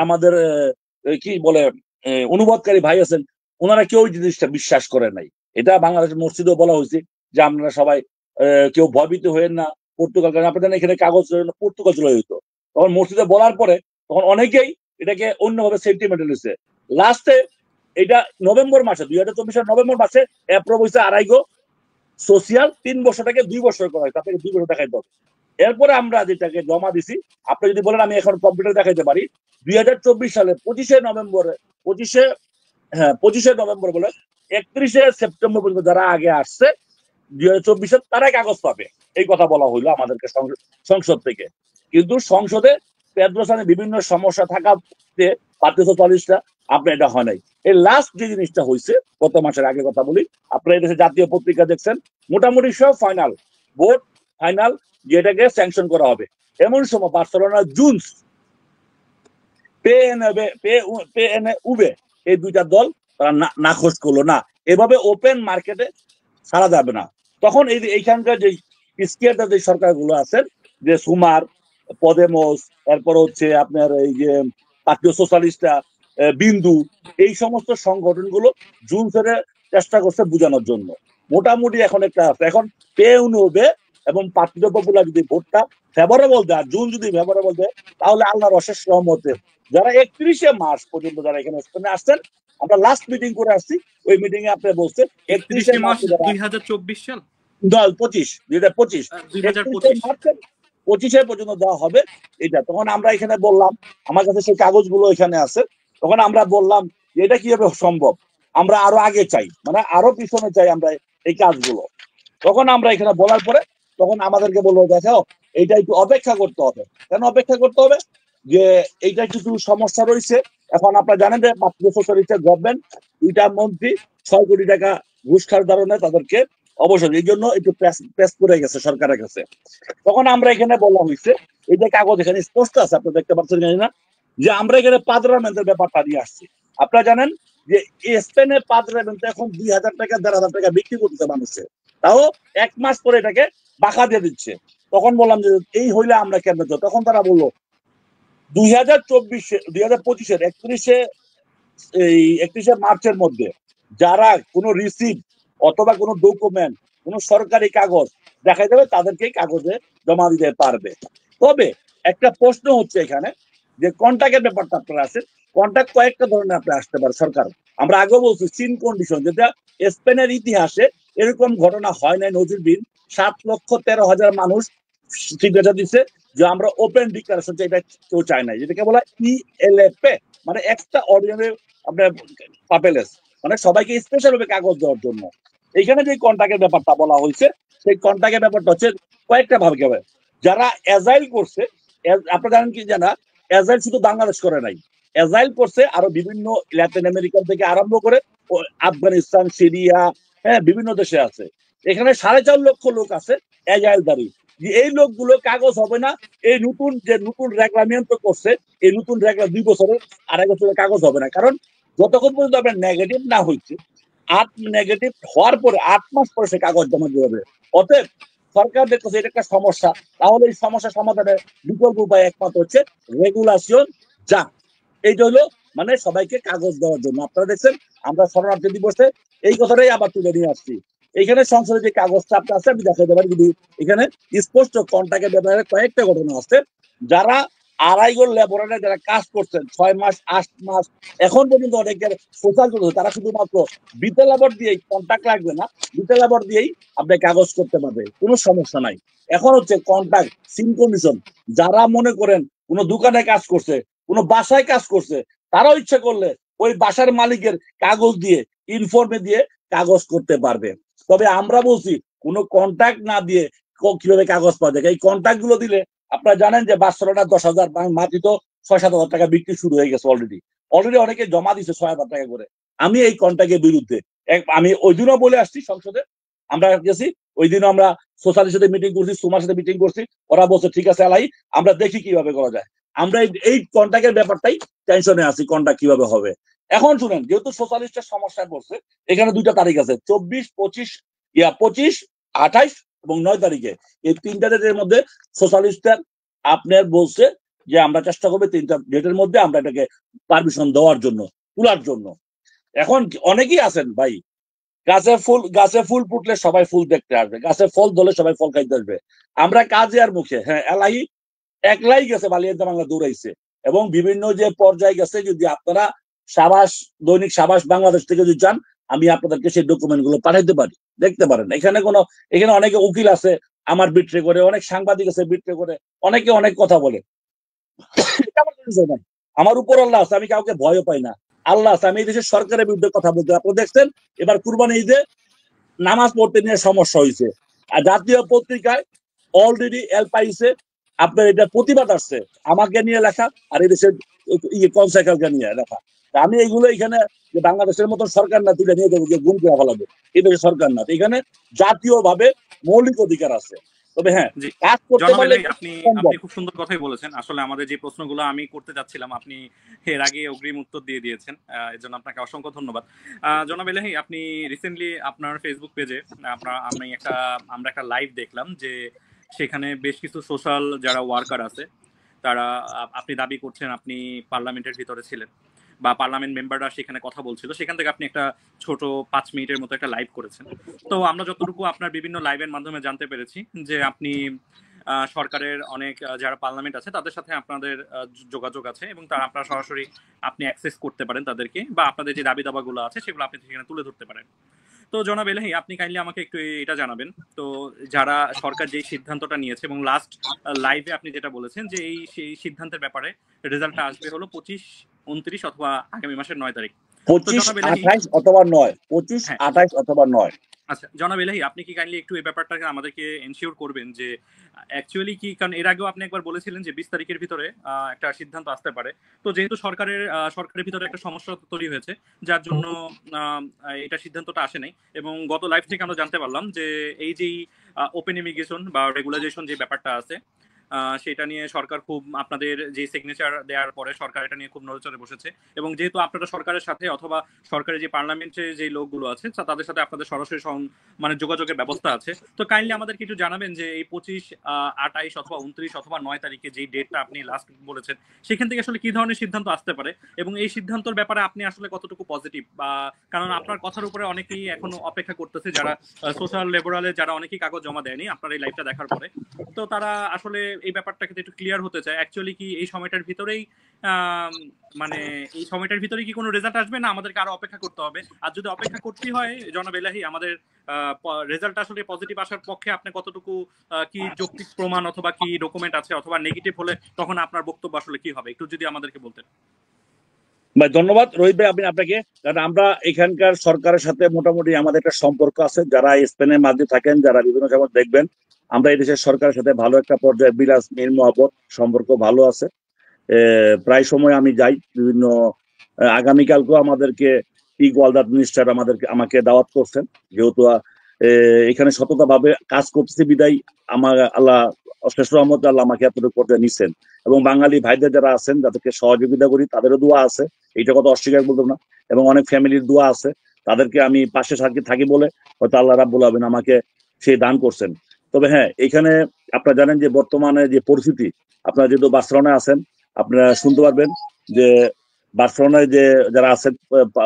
আমাদের কি বলে অনুবাদকারী ভাই আছেন, ওনারা কেউ জিনিসটা বিশ্বাস করে নাই। এটা বাংলাদেশের মসজিদেও বলা হয়েছে যে আপনারা সবাই কেউ ভয়ভীত হয়েন না, পর্তুগাল, কারণ আপনাদের এখানে কাগজ পর্তুগাল চলে যেত। তখন মসজিদে বলার পরে তখন অনেকেই এটাকে অন্যভাবে সেন্টিমেন্টাল হয়েছে। লাস্টে এটা নভেম্বর মাসে 2024 নভেম্বর মাসে অ্যাপ্রুভ হয়েছে আড়াইগো সোশিয়াল, 3 বছরটাকে 2 বছর করা হয়, তাদেরকে 2 বছর দেখাইতে হবে। এরপরে আমরা যেটাকে জমা দিছি, আপনি যদি বলেন আমি এখন কম্পিউটার দেখাইতে পারি, 2024 সালে 25শে নভেম্বরে, 25শে নভেম্বর বলে 31শে সেপ্টেম্বর পর্যন্ত যারা আগে আসছে 2024 তারাই কাগজ পাবে, এই কথা বলা হইলো আমাদেরকে সংসদ থেকে। কিন্তু সংসদে পেদ্রো সানচেজ বিভিন্ন সমস্যা থাকাতে পার্টি সোশ্যালিস্টরা আপনার এটা হয় নাই। এই লাস্ট যে জিনিসটা হয়েছে গত মাসের আগে কথা বলি, আপনারা এদেশে জাতীয় পত্রিকা দেখছেন, মোটামুটি সব ফাইনাল ভোট, ফাইনাল যেটাকে স্যাংশন করা হবে। এমন সময় বার্সেলোনা জুনস উবে এই দুইটা দল তারা নাখোশ করলো না, এভাবে ওপেন মার্কেটে ছাড়া যাবে না। তখন এইখানকার যে স্কিয়ারটা যে সরকারগুলো আছেন, যে সুমার, পদেমোস, এরপর হচ্ছে আপনার এই যে পার্টি সোশ্যালিস্টরা, বিন্দু, এই সমস্ত সংগঠনগুলো জুন ধরে চেষ্টা করছে বোঝানোর জন্য। মোটামুটি এখন একটা আছে, এখন পে উনবে এবং পার্টি পপুলার যদি ভোটটা ফেভারেবল দেয়, জুন যদি ফেভারেবল দেয়, তাহলে আল্লাহর অশেষ রহমতে যারা 31শে মার্চ পর্যন্ত যারা এখানে আসছেন, আমরা লাস্ট মিটিং করে আসছি, ওই মিটিং এ আপনি বলছে
31শে মার্চ 2024 সাল
2025 25 পর্যন্ত দেওয়া হবে এটা। তখন আমরা এখানে বললাম, আমার কাছে সেই কাগজগুলো এখানে আছে, তখন আমরা বললাম যে এটা কিভাবে সম্ভব, আমরা আরো আগে চাই, মানে আরো পিছনে চাই আমরা এই কাজগুলো। তখন আমরা এখানে বলার পরে তখন আমাদেরকে বললো দেখো এইটা একটু অপেক্ষা করতে হবে। কেন অপেক্ষা করতে হবে? যে এইটা কিছু সমস্যা রয়েছে। এখন আপনারা জানেন যে পার্টি সোশ্যালিস্টের গভর্নমেন্ট 2টা মন্ত্রী 6 কোটি টাকা ঘুষ খাওয়ার কারণে তাদেরকে অবসর, এই জন্য একটু প্রেস করে গেছে সরকারের কাছে। তখন আমরা এখানে বলা হয়েছে, এই যে কাগজ এখানে স্পষ্ট আছে, আপনি দেখতে পাচ্ছেন জানি না, যে আমরা এখানে পাদ্রামেন্টের ব্যাপারটা নিয়ে আসছি। আপনারা জানেন যে স্পেনে পাদ্রামেন্ট এখন 2000 টাকা 1500 টাকা বিক্রি করতেছে মানুষে, তাও 1 মাস পরে এটাকে বাঁকা দিয়ে দিচ্ছে। তখন বললাম যে এই হইলে আমরা কেন, তখন তারা বললো 2025-এর 31শে মার্চের মধ্যে যারা কোনো রিসিপ্ট অথবা কোনো ডকুমেন্ট, কোনো সরকারি কাগজ দেখাই দেবে, তাদেরকেই কাগজে জমা দিতে পারবে। তবে একটা প্রশ্ন হচ্ছে এখানে যে কন্ট্রাক্টের ব্যাপারটা আপনারা আছেন, কন্ট্রাক্ট কয়েকটা ধরনের আপনি আসতে পারে সরকার। আমরা আগেও বলছি সিন কন্ডিশন, যেটা স্পেনের ইতিহাসে এরকম ঘটনা হয় নাই নজিরবিহীন। 7,13,000 মানুষ সিগনেচার দিচ্ছে যে আমরা ওপেন ডিক্লারেশন, এটা কেউ চায় না, যেটাকে বলা ইএলএপে, মানে এক্সট্রা অর্ডিনারি আপনার পাপেলেস, মানে সবাইকে স্পেশাল ভাবে কাগজ দেওয়ার জন্য। এইখানে যে কন্ট্রাক্টের ব্যাপারটা বলা হয়েছে, সেই কন্ট্রাক্টের ব্যাপারটা হচ্ছে কয়েকটা ভাবে হবে। যারা এজাইল করছে, আপনারা জানেন কি, যারা এজাইল শুধু বাংলাদেশ করে নাই, এজাইল করছে আরো বিভিন্ন ল্যাটিন আমেরিকান থেকে আরম্ভ করে আফগানিস্তান, সিরিয়া, হ্যাঁ বিভিন্ন দেশে আছে। এখানে 4.5 লক্ষ লোক আছে এজাইলদারি। যে এই লোকগুলো কাগজ হবে না, এই নতুন রেগলা নিয়ন্ত্রণ করছে, এই নতুন রেগলা 2 বছরের 2.5 বছরের কাগজ হবে না। কারণ যতক্ষণ পর্যন্ত আপনার নেগেটিভ না হয়েছে, নেগেটিভ হওয়ার পরে 8 মাস পরে সে কাগজ জমা দিতে হবে। অতএব সরকার দেখতেছে এটা একটা সমস্যা, তাহলে এই সমস্যা সমাধানের বিকল্প উপায় একমাত্র হচ্ছে রেগুলেশন। যা এইটা হলো মানে সবাইকে কাগজ দেওয়ার জন্য। আপনারা দেখছেন আমরা শরণার্থী দিবসে এই কথাটাই আবার তুলে নিয়ে আসছি। এইখানে সংসদে যে কাগজটা আপনার আছে আমি দেখাতে পারি, কিন্তু এখানে স্পষ্ট কন্ট্রাক্টের ব্যাপারে কয়েকটা ঘটনা আছে। যারা আড়াইগোল লেবরেটরি যারা কাজ করছেন 6 মাস 8 মাস এখন পর্যন্ত অনেকের সোশ্যাল চলছে, তারা শুধুমাত্র বিতে লেবর দিয়েই কন্ট্রাক্ট লাগবে না, বিতে লেবর দিয়েই আপনি কাগজ করতে পারবে, কোনো সমস্যা নাই। এখন হচ্ছে কন্ট্রাক্ট সিম কমিশন, যারা মনে করেন কোনো দোকানে কাজ করছে, কোনো বাসায় কাজ করছে, তারাও ইচ্ছা করলে ওই বাসার মালিকের কাগজ দিয়ে ইনফর্মে দিয়ে কাগজ করতে পারবে। তবে আমরা বলছি কোনো কন্ট্রাক্ট না দিয়ে কিভাবে কাগজ পাওয়া যায়। এই কন্ট্রাক্ট গুলো দিলে আপনারা জানেন যে বাচ্চারা 10,000 মাটি তো 6-7 হাজার টাকা বিক্রি শুরু হয়ে গেছে অলরেডি। অনেকে জমা দিচ্ছে 6,000 টাকা করে। আমি এই কন্ট্রাক্টের বিরুদ্ধে। আমি ওই দিনও বলে আসছি সংসদে, আমরা গেছি ওই দিনও আমরা সোশ্যালের সাথে মিটিং করছি, সুমার সাথে মিটিং করছি, ওরা বলছে ঠিক আছে আলাই আমরা দেখি কিভাবে করা যায়। আমরা এই কন্ট্রাক্টের ব্যাপারটাই টেনশনে আছি, কন্ট্রাক্ট কিভাবে হবে। এখন শুনেন, যেহেতু সোশ্যালিস্টের সমস্যায় পড়ছে, এখানে 2টা তারিখ আছে 24, 25, 28 এবং 9 তারিখে। এই 3টা ডেটের মধ্যে সোশ্যালিস্টরা আপনার বলছে যে আমরা চেষ্টা করবো 3টা ডেটের মধ্যে আমরা এটাকে পারমিশন দেওয়ার জন্য, তোলার জন্য। এখন অনেকেই আছেন ভাই, গাছে ফুল ফুটলে সবাই ফুল দেখতে আসবে, গাছে ফল ধরলে সবাই ফল খাইতে আসবে। আমরা কাজে আর মুখে, হ্যাঁ এলাই একলাই গেছে বালিয়াতে বাংলা দৌড়াইছে এবং বিভিন্ন যে পর্যায়ে গেছে। যদি আপনারা দৈনিক সাবাস বাংলাদেশ থেকে যদি চান, আমি আপনাদেরকে সেই ডকুমেন্ট গুলো পাঠাইতে পারি, দেখতে পারেন। এখানে অনেকে উকিল আছে আমার বিট্রে করে, অনেক সাংবাদিক আছে বিট্রে করে, অনেকে অনেক কথা বলে। আমার উপর আল্লাহ আছে, আমি কাউকে ভয় পাই না। আল্লাহ আছে, আমি এই দেশের সরকারের বিরুদ্ধে কথা বলতে। আপনারা দেখছেন এবার কুরবানি ঈদে নামাজ পড়তে নিয়ে সমস্যা হয়েছে, আর জাতীয় পত্রিকায় অলরেডি পাইছে আপনার এটা প্রতিবাদ আসছে আমাকে নিয়ে লেখা, আর এই দেশের কনসাইকেলকে নিয়ে লেখা। আমি এইগুলো এখানে বাংলাদেশের মতো সরকার না তুলে নিয়ে যাবো যে গুম করে ফেলাবো, এই দেশের সরকার না। এখানে জাতীয় ভাবে মৌলিক অধিকার আছে। তবে হ্যাঁ, কাজ করতে পারলে
আপনি খুব সুন্দর কথাই বলেছেন। আসলে আমাদের যে প্রশ্নগুলো আমি করতে যাচ্ছিলাম আপনি এর আগে অগ্রিম উত্তর দিয়ে দিয়েছেন, এর জন্য আপনাকে অসংখ্য ধন্যবাদ। জনাব এলাহি, আপনি রিসেন্টলি আপনার ফেসবুক পেজে আমরা একটা লাইভ দেখলাম যে সেখানে বেশ কিছু সোশ্যাল যারা ওয়ার্কার আছে তারা, আপনি দাবি করছেন আপনি পার্লামেন্টের ভিতরে ছিলেন বা পার্লামেন্ট মেম্বাররা সেখানে কথা বলছিল, সেখান থেকে আপনি একটা ছোট 5 মিনিটের মতো একটা লাইভ করেছেন। তো আমরা যতটুকু আপনার বিভিন্ন লাইভের মাধ্যমে জানতে পেরেছি যে আপনি সরকারের অনেক যারা পার্লামেন্ট আছে তাদের সাথে আপনাদের যোগাযোগ আছে এবং আপনারা সরাসরি আপনি অ্যাক্সেস করতে পারেন তাদেরকে, বা আপনাদের যে দাবি দাবাগুলো আছে সেগুলো আপনি সেখানে তুলে ধরতে পারেন। তো জনাব এলাহি, আপনি কাইন্ডলি আমাকে একটু এটা জানাবেন তো, যারা সরকার যে সিদ্ধান্তটা নিয়েছে এবং লাস্ট লাইভে আপনি যেটা বলেছেন যে সেই সিদ্ধান্তের ব্যাপারে রেজাল্টটা আসবে হলো 25, 29 অথবা আগামী মাসের 9 তারিখ।
25, 28 অথবা 9, 25, 28 অথবা 9।
আচ্ছা জনাব এলাহি, আপনি কি কাইন্ডলি একটু এই ব্যাপারটাকে আমাদেরকে এনশিওর করবেন যে অ্যাকচুয়ালি কি, কারণ এর আগেও আপনি একবার বলেছিলেন যে 20 তারিখের ভিতরে একটা সিদ্ধান্ত আসতে পারে। তো যেহেতু সরকারের ভিতরে একটা সমস্যা তৈরি হয়েছে যার জন্য এটা সিদ্ধান্তটা আসে নাই, এবং গত লাইভ থেকে আমরা জানতে পারলাম যে এই যে ওপেন ইমিগ্রেশন বা রেগুলাইজেশন যে ব্যাপারটা আছে সেটা নিয়ে সরকার খুব, আপনাদের যে সিগনেচার দেওয়ার পরে সরকার এটা নিয়ে খুব নড়েচড়ে বসেছে। এবং যেহেতু আপনারা সরকারের সাথে অথবা সরকারের যে পার্লামেন্টে যে লোকগুলো আছে তাদের সাথে আপনাদের সরাসরি মানে যোগাযোগের ব্যবস্থা আছে, তো কাইন্ডলি আমাদেরকে একটু জানাবেন যে এই 25, 28 অথবা 29 অথবা 9 তারিখে যে ডেটটা আপনি লাস্ট বলেছেন সেখান থেকে আসলে কি ধরনের সিদ্ধান্ত আসতে পারে, এবং এই সিদ্ধান্তর ব্যাপারে আপনি আসলে কতটুকু পজিটিভ, বা কারণ আপনার কথার উপরে অনেকেই এখনো অপেক্ষা করতেছে, যারা সোশ্যাল লেবারালে যারা অনেকেই কাগজ জমা দেয়নি আপনার এই লাইভটা দেখার পরে, তো তারা আসলে এই ব্যাপারটাকে একটু ক্লিয়ার হতে চায়। অ্যাকচুয়ালি কি এই সময়টার ভিতরেই মানে এই সময়টার ভিতরে কি কোনো রেজাল্ট আসবে, না আমাদেরকে আরো অপেক্ষা করতে হবে? আর যদি অপেক্ষা করতে হয় জনাব এলাহি, আমাদের রেজাল্ট আসলে পজিটিভ আসার পক্ষে আপনি কতটুকু কি যৌক্তিক প্রমাণ অথবা কি ডকুমেন্ট আছে, অথবা নেগেটিভ হলে তখন আপনার বক্তব্য আসলে কি হবে, একটু যদি আমাদেরকে বলতেন।
ভাই ধন্যবাদ রোহিত ভাই আপনাকে। কারণ আমরা এখানকার সরকারের সাথে মোটামুটি আমাদের একটা সম্পর্ক আছে, যারা স্পেনের মাঝে থাকেন, যারা বিভিন্ন সময় দেখবেন আমরা এই দেশের সরকারের সাথে ভালো একটা পর্যায়ে বিরাজ মিল মহব্বত সম্পর্ক ভালো আছে। প্রায় সময় আমি যাই বিভিন্ন আগামীকালকেও আমাদেরকে ওয়ালদাত মিনিস্টার আমাকে দাওয়াত করছেন, যেহেতু এখানে সততা ভাবে কাজ করতেছি বিদায় আমার আল্লাহ অশেষ রহমত আল্লাহ আমাকে এতটুকু করতে নিচ্ছেন। এবং বাঙালি ভাইদের যারা আছেন যাদেরকে সহযোগিতা করি তাদেরও দোয়া আছে, এইটা কথা অস্বীকার বলবো না। এবং অনেক ফ্যামিলির দোয়া আছে, তাদেরকে আমি পাশে থাকি বলে হয়তো আল্লাহ রাব্বুল আলামিন আমাকে সেই দান করছেন। তবে হ্যাঁ, এখানে আপনারা জানেন যে বর্তমানে যে পরিস্থিতি, আপনারা যেহেতু বার্সেলোনায় আছেন আপনারা শুনতে পারবেন যে বার্সেলোনায় যে যারা আছেন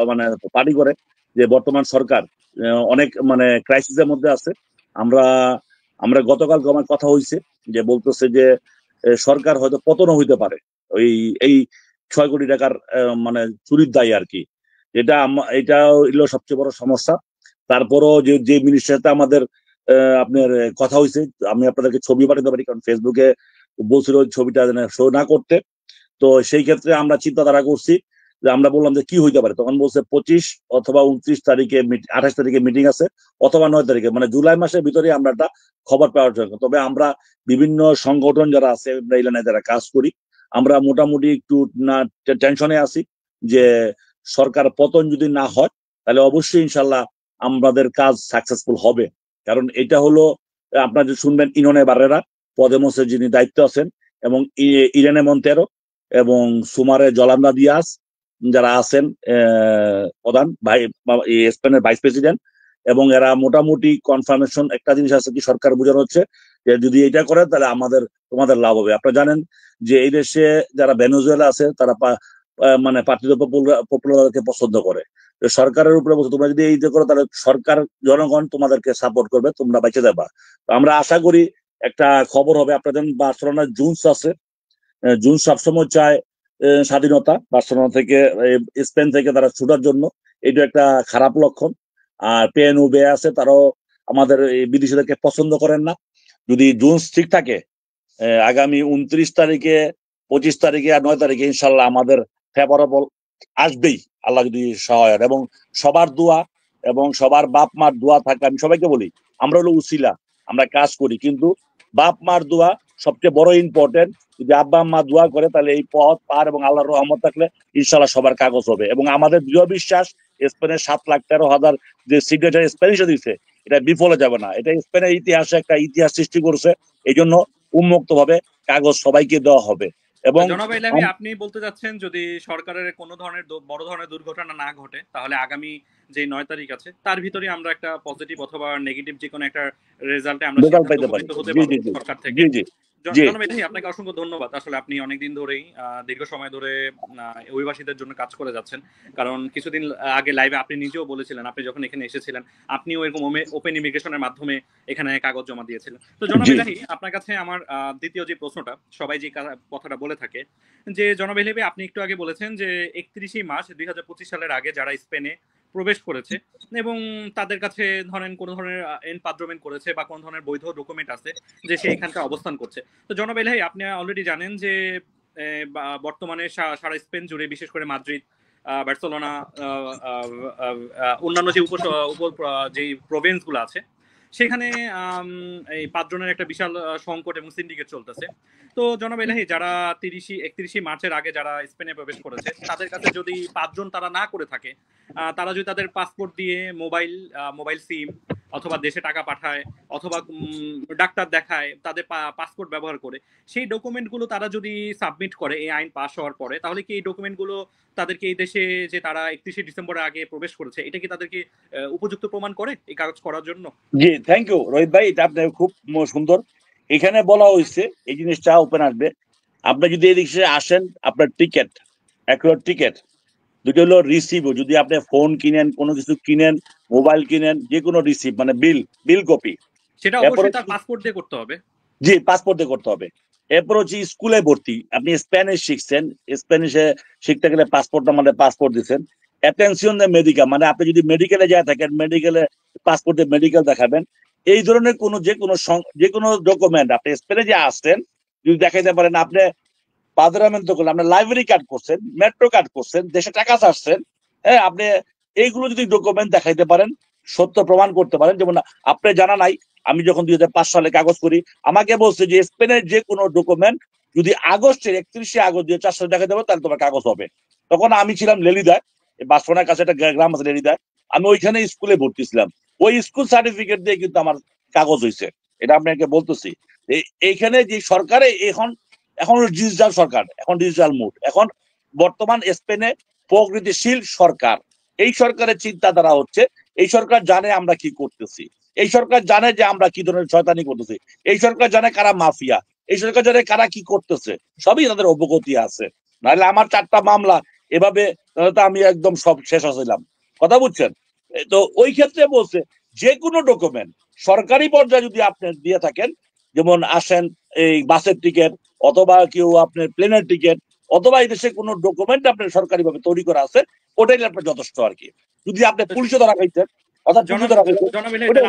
মানে পার্টি করে যে বর্তমান সরকার অনেক মানে ক্রাইসিসের মধ্যে আছে। আমরা আমরা গতকাল আমার কথা হয়েছে যে বলতেছে যে সরকার হয়তো পতনও হইতে পারে ওই এই 6 কোটি টাকার মানে চুরির দায় আর কি। এটা হইলো সবচেয়ে বড় সমস্যা। তারপরও যে মিনিস্টার সাথে আমাদের আপনার কথা হয়েছে, আমি আপনাদেরকে ছবি পাঠাতে পারি, কারণ ফেসবুকে বলছিল ছবিটা শো না করতে। তো সেই ক্ষেত্রে আমরা চিন্তাধারা করছি যে আমরা বললাম যে কি হইতে পারে, তখন বলছে 25 অথবা 29 তারিখে 28 তারিখে মিটিং আছে, অথবা 9 তারিখে, মানে জুলাই মাসের ভিতরে আমরা একটা খবর পাওয়ার জন্য। তবে আমরা বিভিন্ন সংগঠন যারা আছে যারা কাজ করি, আমরা মোটামুটি একটু না টেনশনে আছি যে সরকার পতন যদি না হয় তাহলে অবশ্যই ইনশাল্লাহ আমাদের কাজ সাকসেসফুল হবে। কারণ এটা হলো আপনারা যে শুনবেন ইননে বারেরা পদেমসে যিনি দায়িত্ব আছেন, এবং ইরেনে মন্তেরো এবং সুমারে জলান্দা দিয়াস যারা আছেন প্রধান স্পেনের ভাইস প্রেসিডেন্ট, এবং এরা মোটামুটি কনফার্মেশন একটা জিনিস আছে কি সরকার বোঝানো হচ্ছে যে যদি এটা করে তাহলে তোমাদের লাভ হবে। আপনারা জানেন যে এই দেশে যারা ভেনেজুয়েলা আছে তারা মানে পার্টির পপুলারকে পছন্দ করে। সরকারের উপরে বলছে তোমরা যদি এই যে করো তাহলে সরকার জনগণ তোমাদেরকে সাপোর্ট করবে, তোমরা বেঁচে যাবা। তো আমরা আশা করি একটা খবর হবে। আপনারা জানেন বার্সেলোনার জুনস আছে, জুন সবসময় চায় স্বাধীনতা বার্সেলোনা থেকে, স্পেন থেকে তারা ছুটার জন্য। এটা একটা খারাপ লক্ষণ। আর পেনুবে আছে, তারাও আমাদের বিদেশিদেরকে পছন্দ করেন না। যদি জুন ঠিক থাকে আগামী 29 তারিখে 25 তারিখে আর 9 তারিখে ইনশাল্লাহ আমাদের ফেভারেবল আসবেই, আল্লাহ যদি সহায়। এবং সবার দোয়া এবং সবার বাপ মার দোয়া থাকে। আমি সবাইকে বলি আমরা হলো উসিলা, আমরা কাজ করি, কিন্তু বাপ মার দোয়া সবচেয়ে বড় ইম্পর্টেন্ট। যদি আব্বা আম্মা দোয়া করে তাহলে এই পথ পার এবং আল্লাহর রহমত থাকলে ইনশাল্লাহ সবার কাগজ হবে। এবং আমাদের দৃঢ় বিশ্বাস স্পেনের 7,13,000 যে সিগনেচার স্প্যানিশে দিচ্ছে এটা বিফলে যাবে না। এটা স্পেনের ইতিহাসে একটা ইতিহাস সৃষ্টি করছে, এই জন্য উন্মুক্ত ভাবে কাগজ সবাইকে দেওয়া হবে। এবং
জনাব ইলাহি, আপনি বলতে যাচ্ছেন যদি সরকারের কোনো ধরনের বড় ধরনের দুর্ঘটনা না ঘটে তাহলে আগামী যে 9 তারিখ আছে তার ভিতরে আমরা একটা পজিটিভ অথবা নেগেটিভ যে কোনো একটা রেজাল্টে আমরা সিদ্ধান্ত উপনীত হতে পারবো সরকার থেকে। জনাব ইলাহি, আপনাকে অসংখ্য ধন্যবাদ। আসলে আপনি অনেকদিন ধরেই দীর্ঘ সময় ধরে অভিবাসীদের জন্য কাজ করে যাচ্ছেন। কারণ কিছুদিন আগে লাইভে আপনি নিজেও বলেছিলেন আপনি যখন এখানে এসেছিলেন আপনিও এরকম ওপেন ইমিগ্রেশনের মাধ্যমে এখানে কাগজ জমা দিয়েছিলেন। তো জনাব ইলাহি, আপনার কাছে আমার দ্বিতীয় যে প্রশ্নটা, সবাই যে কথাটা বলে থাকে যে জনাব ইলাহি আপনি একটু আগে বলেছেন যে 31 মার্চ 2025 সালের আগে যারা স্পেনে প্রবেশ করেছে এবং তাদের কাছে ধরেন কোনো ধরনের এনপাদ্রমেন্ট করেছে বা কোনো ধরনের বৈধ ডকুমেন্ট আছে যে সে এখানকার অবস্থান করছে। তো জনাব ইলাহি, আপনি অলরেডি জানেন যে বর্তমানে সারা স্পেন জুড়ে, বিশেষ করে মাদ্রিদ, বার্সেলোনা, অন্যান্য যে যে প্রভিন্স গুলো আছে সেখানে এই 5 জনের একটা বিশাল সংকট এবং সিন্ডিকেট চলতেছে। তো জনাব ইলাহি, যারা 31 মার্চের আগে যারা স্পেনে প্রবেশ করেছে তাদের কাছে যদি 5 জন তারা না করে থাকে, তারা যদি তাদের পাসপোর্ট দিয়ে মোবাইল সিম অথবা দেশে টাকা পাঠায় অথবা ডাক্তার দেখায়, তাদের পাসপোর্ট ব্যবহার করে সেই ডকুমেন্টগুলো তারা যদি সাবমিট করে এই আইন পাস হওয়ার পরে, তাহলে কি এই ডকুমেন্টগুলো তাদেরকে এই দেশে যে তারা 31 ডিসেম্বরের আগে প্রবেশ করেছে এটা কি তাদেরকে উপযুক্ত প্রমাণ করে এই কাগজ করার জন্য?
জি, থ্যাংক ইউ রোহিত ভাই, এটা আপনি খুব সুন্দর। এখানে বলা হয়েছে এই জিনিসটা ওপেন আসবে। আপনি যদি এদিকে আসেন, আপনার টিকিট, অ্যাকুরেট টিকিট, দুটো হলো রিসিভ। যদি আপনি ফোন কিনেন, কোনো কিছু কিনেন, মোবাইল কিনেন, যে কোনো রিসিভ মানে বিল কপি,
সেটা অবশ্যই তার পাসপোর্ট দিয়ে করতে হবে।
জি, পাসপোর্ট দিয়ে করতে হবে। এরপর হচ্ছে স্কুলে ভর্তি, আপনি স্প্যানিশ শিখছেন, স্প্যানিশে শিখতে গেলে পাসপোর্ট আমাদের পাসপোর্ট দিচ্ছেন। অ্যাটেনশন মেডিকেল, মানে আপনি যদি মেডিকেলে যায় থাকেন, মেডিকেলে পাসপোর্টে মেডিকেল দেখাবেন। এই ধরনের যে কোনো ডকুমেন্ট আপনি স্পেনে যে আসছেন যদি দেখাইতে পারেন, আপনি পাদরামেন্ট করলেন, আপনি লাইব্রেরি কার্ড করছেন, মেট্রো কার্ড করছেন, দেশে টাকা ছাড়ছেন, হ্যাঁ, আপনি এইগুলো যদি ডকুমেন্ট দেখাইতে পারেন, সত্য প্রমাণ করতে পারেন। যেমন আপনি জানা নাই, আমি যখন 2005 সালে কাগজ করি আমাকে বলছে যে স্পেনের যে কোনো ডকুমেন্ট যদি আগস্টের 31 আগস্ট 2004 সালে দেখা দেবো তাহলে তোমার কাগজ হবে। তখন আমি ছিলাম লেলিদায়, বাসফোনার কাছে একটা গ্রাম আছে লেলিদায়, আমি ওইখানে স্কুলে ভর্তি ছিলাম। ওই স্কুল সার্টিফিকেট দিয়ে কিন্তু আমার কাগজ হয়েছে, এটা আপনাকে বলতেছি। এইখানে যে সরকারে এখন এখন ডিজিটাল সরকার, এখন ডিজিটাল মুড, এখন বর্তমান স্পেনে প্রগতিশীল সরকার। এই সরকারের চিন্তাধারা হচ্ছে, এই সরকার জানে আমরা কি করতেছি, এই সরকার জানে যে আমরা কি ধরনের শয়তানি করতেছি, এই সরকার জানে কারা মাফিয়া, এই সরকার জানে কারা কি করতেছে, সবই তাদের অবগতি আছে। নাহলে আমার 4টা মামলা এভাবে তো আমি একদম সব শেষ হয়েছিলাম, কথা বুঝছেন? তো ওই ক্ষেত্রে বলছে যে কোনো ডকুমেন্ট সরকারি পর্যায়ে যদি আপনি দিয়ে থাকেন, যেমন আসেন এই বাসের টিকিট অথবা কেউ আপনার প্লেনের টিকিট অথবা এই দেশে কোনো ডকুমেন্ট আপনার সরকারি ভাবে তৈরি করা আছে, ওটাই আপনার যথেষ্ট আর কি। যদি আপনি পুলিশে ধরা খাইছেন অর্থাৎ পুলিশে ধরা খাইছেন,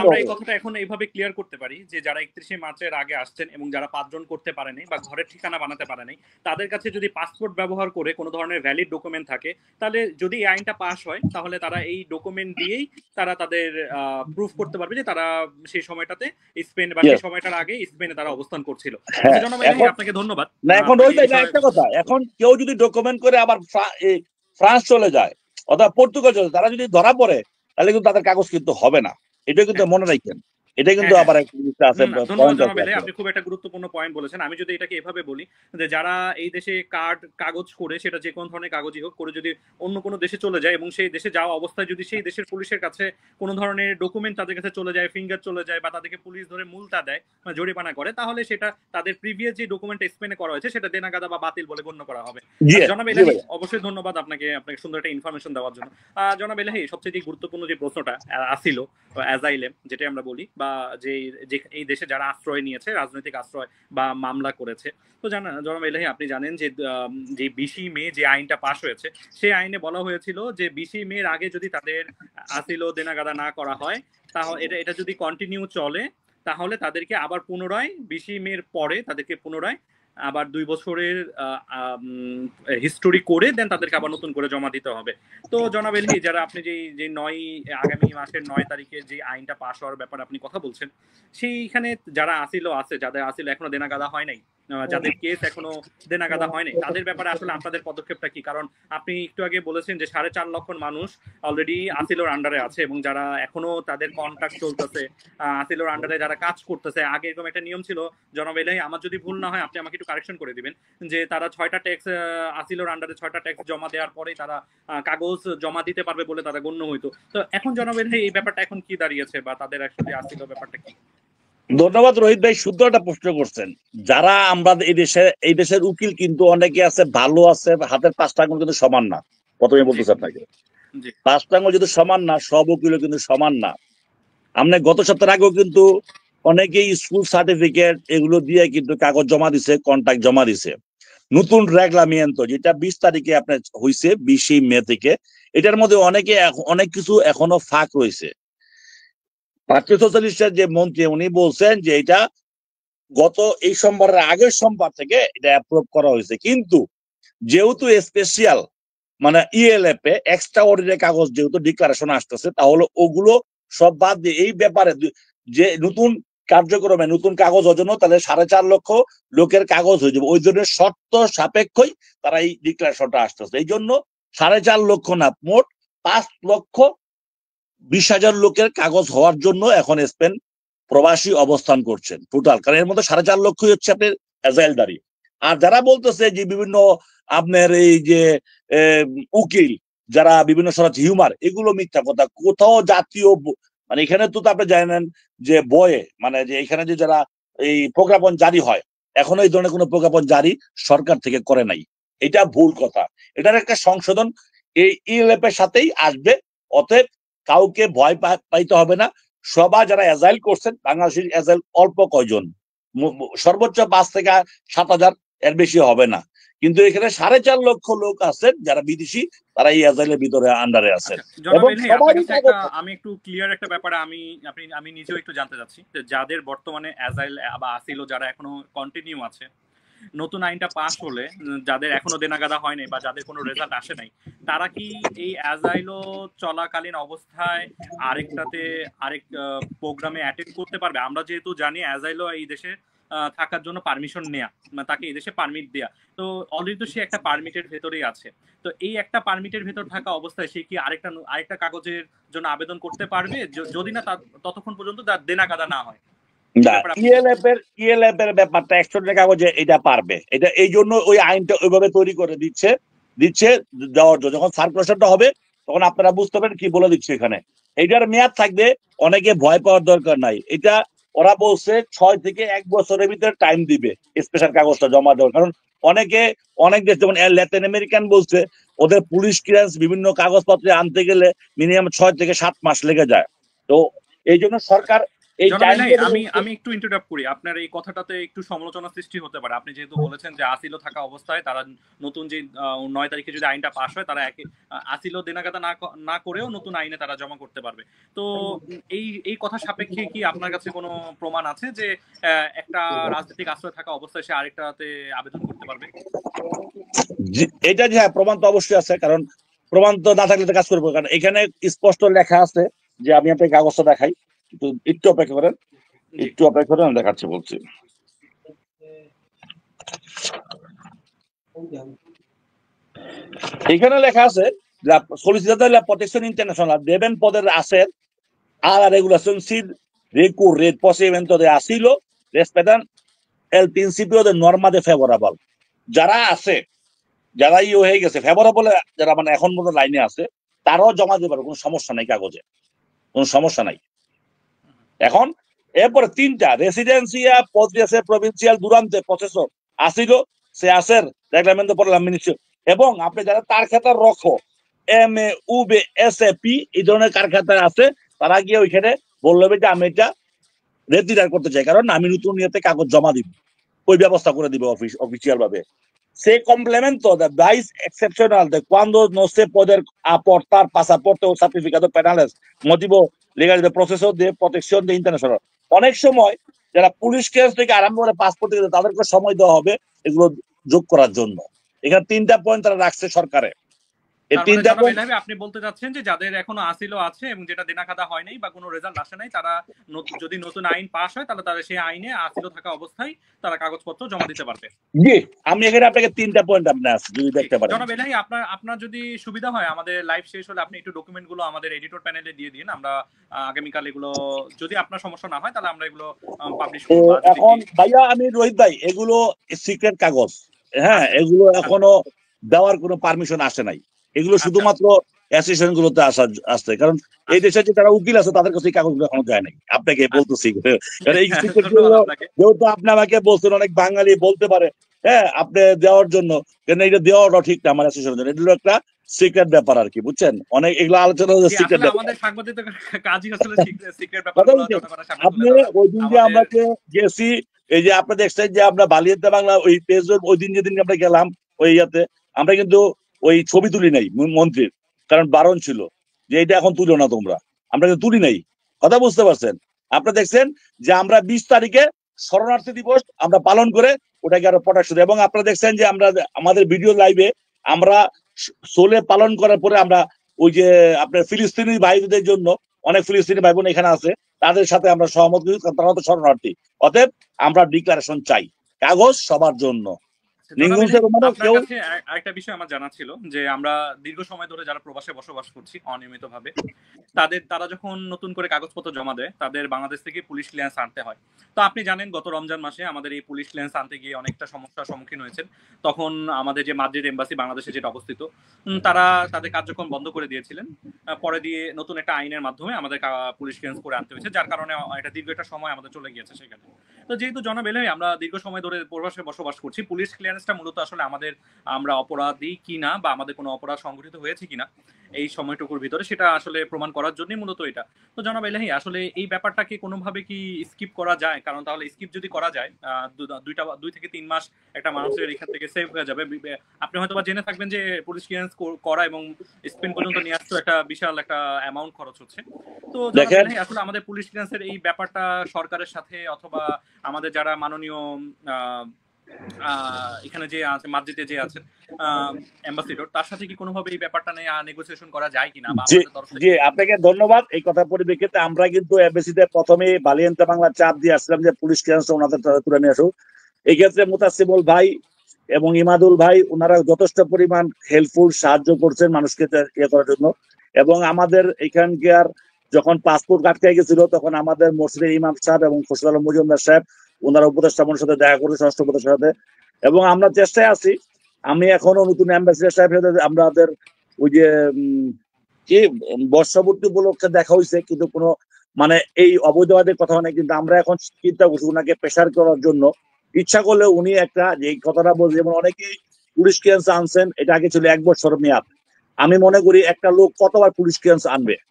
আমরা এই কথাটা এখন এইভাবে ক্লিয়ার করতে পারি যে যারা 31শে মার্চের আগে আসছেন এবং যারা 5 জন করতে পারেনি বা ঘরের ঠিকানা বানাতে পারেনি, তাদের কাছে যদি পাসপোর্ট ব্যবহার করে কোনো ধরনের ভ্যালিড ডকুমেন্ট থাকে, তাহলে যদি এই আইনটা পাস হয় তাহলে তারা এই ডকুমেন্ট দিয়েই তারা তাদের প্রুফ করতে পারবে যে তারা সেই সময়টাতে স্পেন বা সেই সময়টার আগে স্পেনে তারা অবস্থান করছিল। জনাব আপনাকে ধন্যবাদ।
না এখন ওইটাই না, একটা কথা, এখন কেউ যদি ডকুমেন্ট করে আবার ফ্রান্স চলে যায় অথবা পর্তুগাল চলে, তারা যদি ধরা পড়ে তাহলে কিন্তু তাদের কাগজ কিন্তু হবে না, এটা কিন্তু মনে রাখেন। এটা কিন্তু আবার একটা জিনিস আছে।
ধন্যবাদ জনাব এলহাই, আপনি খুব একটা গুরুত্বপূর্ণ পয়েন্ট বলেছেন। আমি যদি এটাকে এভাবে বলি যে যারা এই দেশে কাগজ করে, সেটা যে কোনো ধরনের কাগজই হোক, করে যদি অন্য কোনো দেশে চলে যায় এবং সেই দেশে যাওয়া অবস্থায় যদি সেই দেশের পুলিশের কাছে কোনো ধরনের ডকুমেন্ট তাদের কাছে চলে যায়, ফিঙ্গার চলে যায়, বা তাদেরকে পুলিশ ধরে মুলতা দেয় বা জরিমানা করে, তাহলে সেটা তাদের প্রিভিয়াস যে ডকুমেন্ট স্পেনে করা হয়েছে সেটা দেনাগাদা বা বাতিল বলে গণ্য করা হবে। জনাব এলহাই, অবশ্যই ধন্যবাদ আপনাকে সুন্দর একটা ইনফরমেশন দেওয়ার জন্য। জনাব এলহাই, সবচেয়ে গুরুত্বপূর্ণ যে প্রশ্নটা আসিল অ্যাজাইলেম যেটা আমরা বলি, বা যে এই দেশে যারা আশ্রয় নিয়েছে, রাজনৈতিক আশ্রয় বা মামলা করেছে, তো জনাব এলাহি আপনি জানেন যে 20 মে যে আইনটা পাশ হয়েছে, সেই আইনে বলা হয়েছিল যে 20 মের আগে যদি তাদের আসিল ও দেনাগাদা না করা হয়, তাহলে এটা যদি কন্টিনিউ চলে, তাহলে তাদেরকে আবার পুনরায় 20 মের পরে তাদেরকে পুনরায় আবার 2 বছরের হিস্টোরি করে দেন তাদেরকে আবার নতুন করে জমা দিতে হবে। তো জনাব এলহি, যারা আপনি যে আগামী মাসের 9 তারিখে যে আইনটা পাশ হওয়ার ব্যাপারে আপনি কথা বলছেন, সেইখানে যারা আসিল আছে, যাদের আসিল এখনো দেনাগাদা হয় নাই, যাদের কেস এখনো দেনাগাদা হয় নাই, তাদের ব্যাপারে আসলে আপনাদের পদক্ষেপটা কি? কারণ আপনি একটু আগে বলেছেন যে 4.5 লক্ষ মানুষ অলরেডি আসিলোর আন্ডারে আছে এবং যারা এখনো তাদের কন্ট্রাক্ট চলতেছে, আসিলোর আন্ডারে যারা কাজ করতেছে। আগে এরকম একটা নিয়ম ছিল জনাব এলহি, আমার যদি ভুল না হয় আপনি আমাকে একটু কারেকশন করে দিবেন, যে তারা 6টা ট্যাক্স আসিলোর আন্ডারে 6টা ট্যাক্স জমা দেওয়ার পরে তারা কাগজ জমা দিতে পারবে বলে তারা গণ্য হইতো। তো এখন জনাব এলহি এই ব্যাপারটা এখন কি দাঁড়িয়েছে, বা তাদের আসলে আসিল ব্যাপারটা কি?
ধন্যবাদ রোহিত ভাই, সুন্দর একটা প্রশ্ন করছেন। যারা আমরা এই দেশের উকিল কিন্তু অনেকে আছে, ভালো আছে, হাতের 5টা আঙুল কিন্তু সমান না। প্রথমে বলতেছে আপনাকে 5টা আঙুল যদি সমান না, সব উকিলও কিন্তু সমান না। আমরা গত সপ্তাহের আগেও কিন্তু অনেকেই স্কুল সার্টিফিকেট এগুলো দিয়ে কিন্তু কাগজ জমা দিছে, কন্ট্রাক্ট জমা দিছে। নতুন রেগলামিento যেটা 20 তারিখে আপনার হয়েছে, 20 মে থেকে, এটার মধ্যে অনেক কিছু এখনো ফাঁক রয়েছে। পার্টি সোশ্যালিস্টের যে মন্ত্রী উনি বলছেন যে এটা গত এই সোমবারের আগের সোমবার থেকে এটা অ্যাপ্রুভ করা হয়েছে, কিন্তু যেহেতু স্পেশাল মানে ইএলএফ এ এক্সট্রা অর্ডিনারি কাগজ যেহেতু ডিক্লারেশন আসতেছে, তাহলে ওগুলো সব বাদ দিয়ে এই ব্যাপারে যে নতুন কার্যক্রমে নতুন কাগজ জন্য তাহলে 4.5 লক্ষ লোকের কাগজ হয়ে যাবে। ওই জন্য শর্ত সাপেক্ষই তারা এই ডিক্লারেশনটা আসতেছে। এই জন্য 4.5 লক্ষ না, মোট 5,20,000 লোকের কাগজ হওয়ার জন্য এখন স্পেন প্রবাসী অবস্থান করছেন টোটাল। কারণ এর মধ্যে 4.5 লক্ষই হচ্ছে আপনার অ্যাজাইলদারি। আর যারা বলতেছে যে বিভিন্ন আপনার এই যে উকিল যারা বিভিন্ন সরাজ হিউমার, এগুলো মিথ্যা কথা। কোথাও জাতীয় মানে এখানে তো আপনি জানেন যে বয়ে মানে যে এখানে যে যারা এই প্রজ্ঞাপন জারি হয়, এখনো এই ধরনের কোনো প্রজ্ঞাপন জারি সরকার থেকে করে নাই। এটা ভুল কথা। এটার একটা সংশোধন এই ইএলএফ এর সাথেই আসবে। অতএব কাউকে ভয় পাইতে হবে না। সবাই যারা এজাইল করছেন, বাংলাদেশের এজাইল অল্প কয়জন, সর্বোচ্চ 5 থেকে 7,000, এর বেশি হবে না। কিন্তু এখানে 4.5 লক্ষ লোক আছেন যারা বিদেশি, তারা এই এজাইলের ভিতরে আন্ডারে আছেন।
আমি একটু ক্লিয়ার একটা ব্যাপারে আমি নিজেও একটু জানতে চাচ্ছি যে যাদের বর্তমানে এজাইল বা আসিল যারা এখনো কন্টিনিউ আছে, নতুন আইনটা পাস হলে যাদের এখনো দেনাগাদা হয় নাই বা যাদের কোনো রেজাল্ট আসে নাই, তারা কি এই অ্যাজাইলো চলাকালীন অবস্থায় আরেক প্রোগ্রামে অ্যাটেন্ড করতে পারবে? আমরা যেহেতু জানি অ্যাজাইলো এই দেশে থাকার জন্য পারমিশন নেয়া, তাকে এদেশে পারমিট দেয়া। তো অলরেডি তো সে একটা পারমিটের ভেতরেই আছে। তো এই একটা পারমিটের ভেতর থাকা অবস্থায় সে কি আরেকটা কাগজের জন্য আবেদন করতে পারবে, যদি না ততক্ষণ পর্যন্ত তার দেনা না হয়? এই
না,
ব্যাপারে
ইএলএফ এর ব্যাপারটা অ্যাকচুয়ালি কাগজে এটা পারবে, এটা এই জন্য ওই আইনটা ওইভাবে তৈরি করে দিচ্ছে দিচ্ছে দেওয়ার জন্য। যখন সার্কুলেশনটা হবে তখন আপনারা বুঝতে পারবেন কি বলে দিচ্ছে এখানে। এটার মেয়াদ থাকবে, অনেকে ভয় পাওয়ার দরকার নাই। এটা ওরা বলছে 6 থেকে 1 বছরের ভিতরে টাইম দিবে স্পেশাল কাগজটা জমা দেওয়ার। কারণ অনেক দেশ যেমন ল্যাটিন আমেরিকান বলছে ওদের পুলিশ ক্লিয়ারেন্স বিভিন্ন কাগজপত্রে আনতে গেলে মিনিমাম 6 থেকে 7 মাস লেগে যায়। তো এই জন্য সরকার এই
জনাব
টাইম
এলাহি, আমি একটু ইন্টারাপ্ট করি। আপনার এই কথাটাতে একটু সমালোচনা সৃষ্টি হতে পারে। আপনি যেহেতু বলেছেন যে আসিলও থাকা অবস্থায় তারা নতুন যে 9 তারিখে যদি আইনটা পাশ হয়, তারা আসিলও দেনাগাদা না করেও নতুন আইনে তারা জমা করতে পারবে। তো এই কথা সাপেক্ষে কি আপনার কাছে কোনো প্রমাণ আছে যে একটা রাজনৈতিক আশ্রয় থাকা অবস্থায় সে আরেকটাতে আবেদন করতে পারবে?
এটা যে হ্যাঁ, প্রমাণ তো অবশ্যই আছে, কারণ প্রমাণ তো না থাকলে তো কাজ করবো। কারণ এখানে স্পষ্ট লেখা আছে যে, আমি আপনাকে কাগজটা দেখাই, একটু অপেক্ষা করেন, আমি দেখাচ্ছি বলছি। এখানে লেখা আছে যে solicitor de la protección internacional deben poder hacer a la regulación sin recurrir procedimiento de asilo respetan el principio de norma de favorable। যারা আছে, যারা হয়ে গেছে ফেভারেবল, যারা মানে এখন মতো লাইনে আছে, তারাও জমা দিতে পারে, কোনো সমস্যা নাই, কাগজে কোনো সমস্যা নাই। এখন এরপরে 3টা রেসিডেন্সিয়া podría ser provincial durante proceso asilo se hacer reglamento por la administración। এবং আপনি যারা কারখাতার রক্ষক MUBSP এই ধরনের কারখাতা আছে, তারা গিয়ে ওইখানে বলবে যে আমি এটা রেজিস্টার করতে চাই, কারণ আমি নতুন ইয়েতে কাগজ জমা দিব, ওই ব্যবস্থা করে দিবে অফিসিয়াল ভাবে। Se complemento de país excepcional de cuando no se puede aportar pasaporte o certificado penales motivo legal de proceso de protección de internacional। অনেক সময় যারা পুলিশ কেস থেকে আরম্ভ করে পাসপোর্ট থেকে তাদেরকে সময় দেওয়া হবে এগুলো যোগ করার জন্য। এখানে 3টা পয়েন্ট তারা রাখছে সরকারে। এই
তার মানে
3টা
জনাব
পয়েন্ট
এলাহি, আপনি বলতে চাচ্ছেন যে যাদের এখনো আসিলও আছে এবং যেটা দেনাখাতা হয় নাই বা কোনো রেজাল্ট আসে নাই, তারা যদি নতুন আইন পাস হয় তাহলে তারা সেই আইনে আসিলও থাকা অবস্থায় তারা কাগজপত্র জমা দিতে পারবে।
জি, আমি এখানে আপনাকে 3টা পয়েন্ট আপনার যদি দেখতে পারেন।
জনাব এলাহি, আপনার যদি সুবিধা হয়, আমাদের লাইভ শেষ হলে আপনি একটু ডকুমেন্ট গুলো আমাদের এডিটর প্যানেলে দিয়ে দিন। আমরা আগামীকাল এগুলো, যদি আপনার সমস্যা না হয়, তাহলে আমরা এগুলো পাবলিশ করব।
এখন ভাইয়া, আমি রোহিত ভাই, এগুলো সিক্রেট কাগজ, হ্যাঁ,
আচ্ছা
এগুলো এখনো দেওয়ার কোনো পারমিশন আসে নাই। এগুলো শুধুমাত্র অ্যাসোসিয়েশন গুলোতে আসছে, কারণ এই দেশে যে তারা উকিল আছে তাদের কাছে এই কাগজগুলো এখনো যায় নাই। আপনাকে বলতেছি, কারণ এই সিক্রেট
ধন্যবাদ আপনাকে।
যেহেতু আপনি আমাকে বলছেন অনেক বাঙালি বলতে পারে, হ্যাঁ, আপনি দেওয়ার জন্য, কেন এটা দেওয়াটা ঠিক না আমার অ্যাসোসিয়েশনের জন্য। এটা হলো একটা সিক্রেট ব্যাপার আর কি, বুঝছেন? অনেক এগুলো আলোচনা সিক্রেট
আসলে
ব্যাপার।
আমাদের সাংবাদিকদের কাজই আসলে সিক্রেট ব্যাপারগুলো জনগণের সামনে
আপনি
তুলে ধরা।
ওই দিন যে আমরা গেছি, এই যে আপনি দেখছেন যে আমরা বালিয়াতে বাংলা ওই পেজ, ওই দিন যেদিন আমরা গেলাম ওই ইয়াতে, আমরা কিন্তু ওই ছবি তুলি নাই মন্ত্রীর, কারণ বারণ ছিল যে এটা এখন তুলো না তোমরা, আমরা কিন্তু তুলি নাই। কথা বুঝতে পারছেন? আপনারা দেখছেন যে আমরা 20 তারিখে শরণার্থী দিবস আমরা পালন করে ওটাকে আরো প্রোটেকশন, এবং আপনারা দেখছেন যে আমরা আমাদের ভিডিও লাইভে আমরা সোলে পালন করার পরে আমরা ওই যে আপনার ফিলিস্তিনি ভাইদের জন্য, অনেক ফিলিস্তিনি ভাই বোন এখানে আছে, তাদের সাথে আমরা সহমত করি, তারা তো শরণার্থী। অতএব আমরা ডিক্লারেশন চাই, কাগজ সবার জন্য।
আপনার কাছে আরেকটা বিষয় আমার জানা ছিল যে আমরা দীর্ঘ সময় ধরে যারা প্রবাসে বসবাস করছি অনিয়মিত ভাবে, তারা যখন নতুন করে কাগজপত্র জমা দেয়, তাদের বাংলাদেশ থেকে পুলিশ ক্লিয়ারেন্স আনতে হয়। তো আপনি জানেন গত রমজান মাসে আমাদের এই পুলিশ ক্লিয়ারেন্স আনতে গিয়ে অনেকটা সমস্যার সম্মুখীন হয়েছেন। তখন আমাদের যে মাদ্রিদ এম্বাসি বাংলাদেশে যেটা অবস্থিত, তারা তাদের কার্যক্রম বন্ধ করে দিয়েছিলেন। পরে দিয়ে নতুন একটা আইনের মাধ্যমে আমাদের পুলিশ ক্লিয়ারেন্স করে আনতে হয়েছে, যার কারণে এটা দীর্ঘ একটা সময় আমাদের চলে গিয়েছে সেখানে। তো যেহেতু জনাব এলাহি আমরা দীর্ঘ সময় ধরে প্রবাসে বসবাস করছি, পুলিশ ক্লিয়ারেন্সটা মূলত আসলে আমরা অপরাধী কিনা বা আমাদের কোনো অপরাধ সংঘটিত হয়েছে কিনা এই সময়টুকুর ভিতরে সেটা আসলে প্রমাণ করার জন্যই মূলত এটা। তো জনাব এলাহি, আসলে এই ব্যাপারটাকে কোনোভাবে কি স্কিপ করা যায়? কারণ তাহলে স্কিপ যদি করা যায়, 2 থেকে 3 মাস একটা মানুষের এখান থেকে সেভ হয়ে যাবে। আপনি হয়তো বা জেনে থাকবেন যে পুলিশ ক্লিয়ারেন্স করা এবং স্পেন পর্যন্ত নিয়ে আসতে একটা বিশাল একটা অ্যামাউন্ট খরচ হচ্ছে। তো জনাব এলাহি, আসলে আমাদের পুলিশ ক্লিয়ারেন্সের এই ব্যাপারটা সরকারের সাথে অথবা আমাদের যারা মাননীয় এখানে যে আছে মাদ্রিদে যে আছেন অ্যাম্বাসিডর, তার সাথে কি কোনোভাবে এই ব্যাপারটা নিয়ে নেগোসিয়েশন করা যায় কিনা, বা
জি,
আপনাদের তরফ
জি,
থেকে?
আপনাকে ধন্যবাদ। এই কথা পরিপ্রেক্ষিতে আমরা কিন্তু এমবেসিতে প্রথমে বালিয়ান্তে বাংলা চাপ দিয়ে আসছিলাম যে পুলিশ ক্লিয়ারেন্স ওনাদের তুলে নিয়ে আসুক। এই ক্ষেত্রে মুতাসিমুল ভাই এবং ইমাদুল ভাই ওনারা যথেষ্ট পরিমাণ হেল্পফুল, সাহায্য করছেন মানুষকে ইয়ে করার জন্য। এবং আমাদের এখানকার যখন পাসপোর্ট আটকে গেছিল তখন আমাদের মসজিদের ইমাম সাহেব এবং খসরু আলম মজুমদার সাহেব ওনারা উপদেষ্টা মন্ত্রীর সাথে দেখা করেছে, স্বরাষ্ট্র উপদেষ্টার সাথে। এবং আমরা চেষ্টায় আছি, আমি এখনো নতুন অ্যাম্বাসিডার সাহেবের সাথে আমাদের ওই যে কি বর্ষপূর্তি উপলক্ষে দেখা হয়েছে, কিন্তু কোনো মানে এই অবৈধবাদের কথা হয় না। কিন্তু আমরা এখন চিন্তা করছি ওনাকে প্রেশার করার জন্য। ইচ্ছা করলে উনি একটা যে কথাটা বলছে, যেমন অনেকেই পুলিশ ক্লিয়ারেন্স আনছেন, এটা আগে ছিল 1 বছর মেয়াদ। আমি মনে করি একটা লোক কতবার পুলিশ ক্লিয়ারেন্স আনবে?
জি